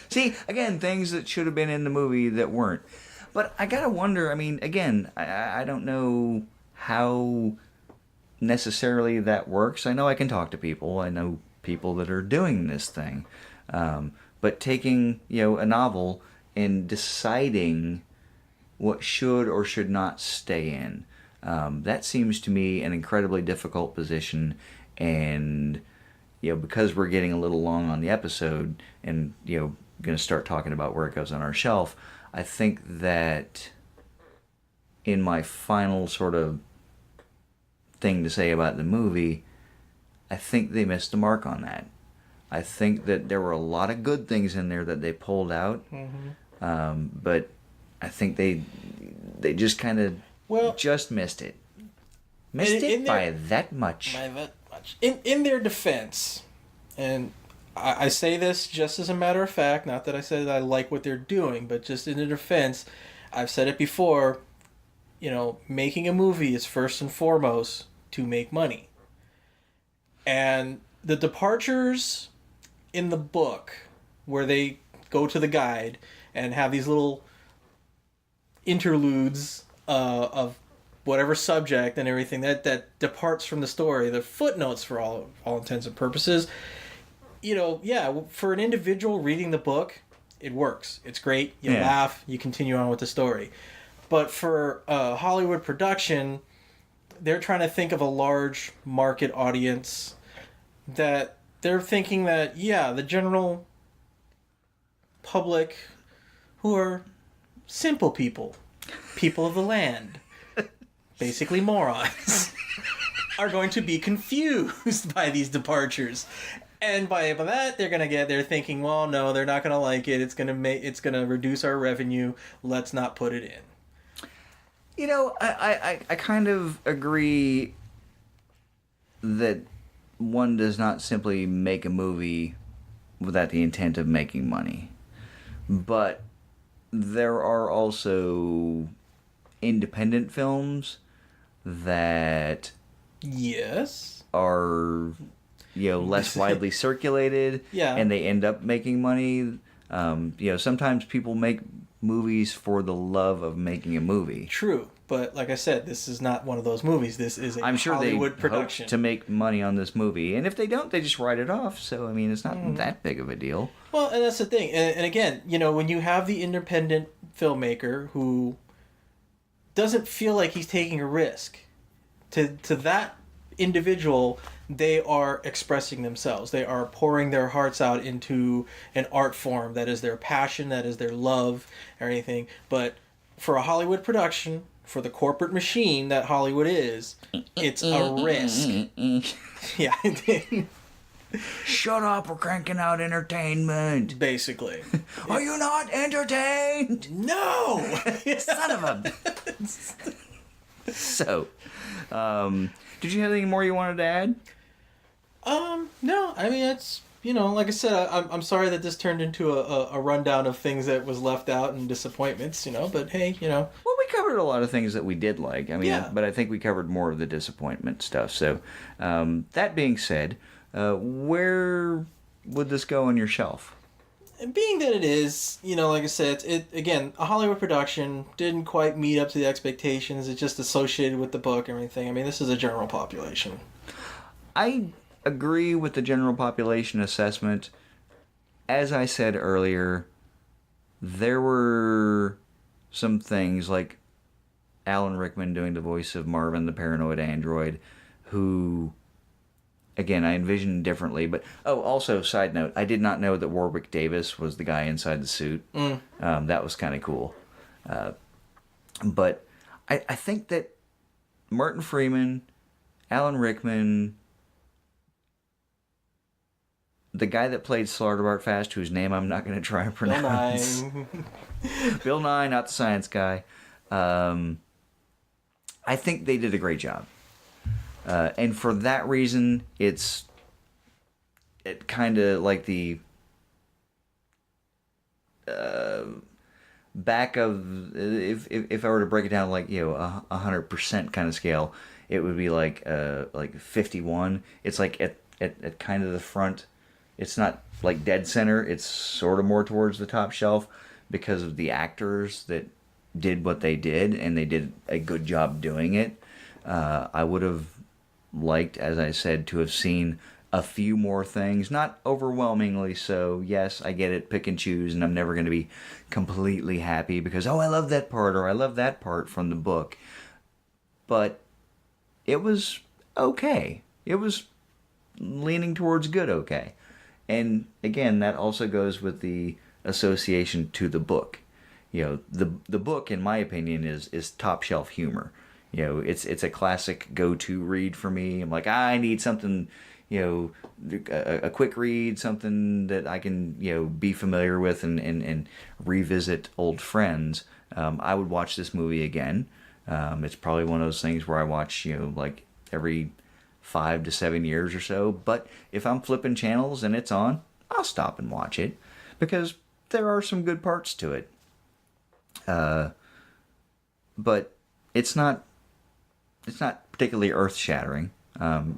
See, again, things that should have been in the movie that weren't. But I gotta wonder, I mean, again, I don't know how necessarily that works. I know I can talk to people. I know people that are doing this thing. But taking, you know, a novel and deciding what should or should not stay in. That seems to me an incredibly difficult position, and, you know, because we're getting a little long on the episode and, you know, going to start talking about where it goes on our shelf, I think that in my final sort of thing to say about the movie, I think they missed the mark on that. I think that there were a lot of good things in there that they pulled out, but I think they just kind of just missed it. Missed it by that much. By that much. In their defense, and I say this just as a matter of fact, not that I said I like what they're doing, but just in their defense, I've said it before, you know, making a movie is first and foremost to make money. And the departures in the book where they go to the guide and have these little interludes of whatever subject and everything that departs from the story, the footnotes for all intents and purposes, you know, yeah, for an individual reading the book, it works. It's great. You laugh. You continue on with the story. But for a Hollywood production, they're trying to think of a large market audience that they're thinking that, yeah, the general public who are simple people of the land, basically morons. are going to be confused by these departures. And by that, they're thinking, well, no, they're not gonna like it. It's gonna reduce our revenue. Let's not put it in. You know, I kind of agree that one does not simply make a movie without the intent of making money. But there are also independent films that Yes. are, less widely circulated, Yeah. and they end up making money. Sometimes people make movies for the love of making a movie. True, but like I said, this is not one of those movies. This is a I'm sure Hollywood they production. hope to make money on this movie, and if they don't, they just write it off. So I mean, it's not that big of a deal. Well, and that's the thing. And again, when you have the independent filmmaker who doesn't feel like he's taking a risk, to that individual, they are expressing themselves. They are pouring their hearts out into an art form that is their passion, that is their love, or anything. But for a Hollywood production, for the corporate machine that Hollywood is, it's a risk. Yeah. Shut up! We're cranking out entertainment. Basically. Are you not entertained? No! Son of a. So, did you have anything more you wanted to add? No. I mean, it's, like I said, I'm sorry that this turned into a rundown of things that was left out and disappointments, but hey, Well, we covered a lot of things that we did like. I mean, Yeah. but I think we covered more of the disappointment stuff. So, that being said, where would this go on your shelf? And being that it is, like I said, it again, a Hollywood production, didn't quite meet up to the expectations. It's just associated with the book and everything. I mean, this is a general population. I agree with the general population assessment. As I said earlier, there were some things like Alan Rickman doing the voice of Marvin the Paranoid Android, who, again, I envisioned differently. But, also, side note, I did not know that Warwick Davis was the guy inside the suit. That was kind of cool. But I think that Martin Freeman, Alan Rickman, the guy that played Slardarbart Fast, whose name I'm not going to try and pronounce. Bill Nye. Bill Nye, not the science guy. I think they did a great job. And for that reason, it kind of like the back of, if I were to break it down like 100% kind of scale, it would be like 51. It's like at kind of the front. It's not like dead center. It's sort of more towards the top shelf because of the actors that did what they did, and they did a good job doing it. I would have liked, as I said, to have seen a few more things, not overwhelmingly so. Yes, I get it, pick and choose, and I'm never going to be completely happy because, I love that part or I love that part from the book. But it was okay. It was leaning towards good okay. And again, that also goes with the association to the book. The book, in my opinion, is top shelf humor. It's a classic go-to read for me. I'm like, I need something, a quick read, something that I can, be familiar with and revisit old friends. I would watch this movie again. It's probably one of those things where I watch, like every 5 to 7 years or so. But if I'm flipping channels and it's on, I'll stop and watch it because there are some good parts to it. But it's not particularly earth-shattering.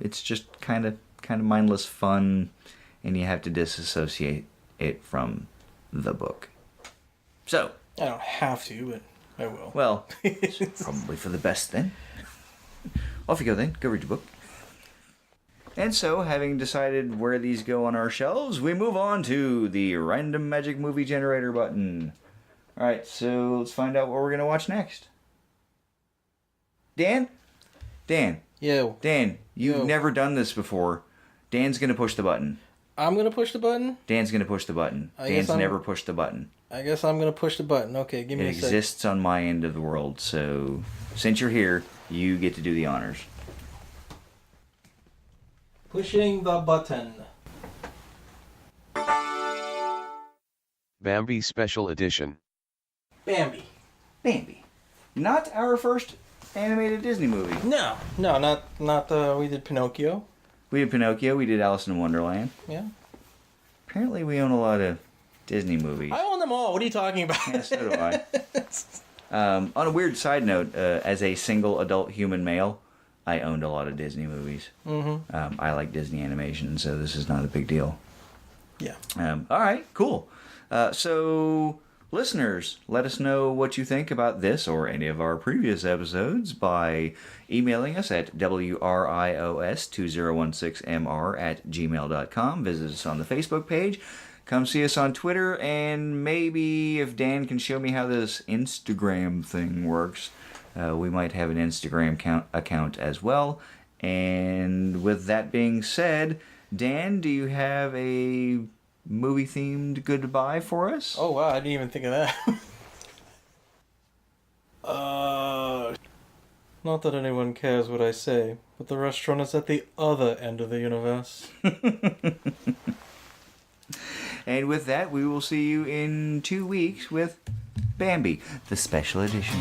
It's just kind of mindless fun, and you have to disassociate it from the book. So I don't have to, but I will. Well, it's probably for the best then. Off you go then. Go read your book. And so, having decided where these go on our shelves, we move on to the Random Magic Movie Generator button. Alright, so let's find out what we're going to watch next. Dan? Yo. Dan, you've never done this before. Dan's going to push the button. I'm going to push the button? Dan's going to push the button. Dan's never pushed the button. I guess I'm going to push the button. Okay, give me a second. It exists on my end of the world, so since you're here, you get to do the honors. Pushing the button. Bambi Special Edition. Bambi. Bambi. Not our first animated Disney movie. No, not we did Pinocchio. We did Pinocchio, we did Alice in Wonderland. Yeah. Apparently we own a lot of Disney movies. I own them all. What are you talking about? Yeah, so do I. On a weird side note, as a single adult human male, I owned a lot of Disney movies. Mm-hmm. I like Disney animation, so this is not a big deal. Yeah. All right, cool. So, listeners, let us know what you think about this or any of our previous episodes by emailing us at wrios2016mr@gmail.com. Visit us on the Facebook page. Come see us on Twitter, and maybe if Dan can show me how this Instagram thing works, we might have an Instagram account as well. And with that being said, Dan, do you have a movie-themed goodbye for us? Oh, wow. I didn't even think of that. Not that anyone cares what I say, but the restaurant is at the other end of the universe. And with that, we will see you in 2 weeks with Bambi, the special edition.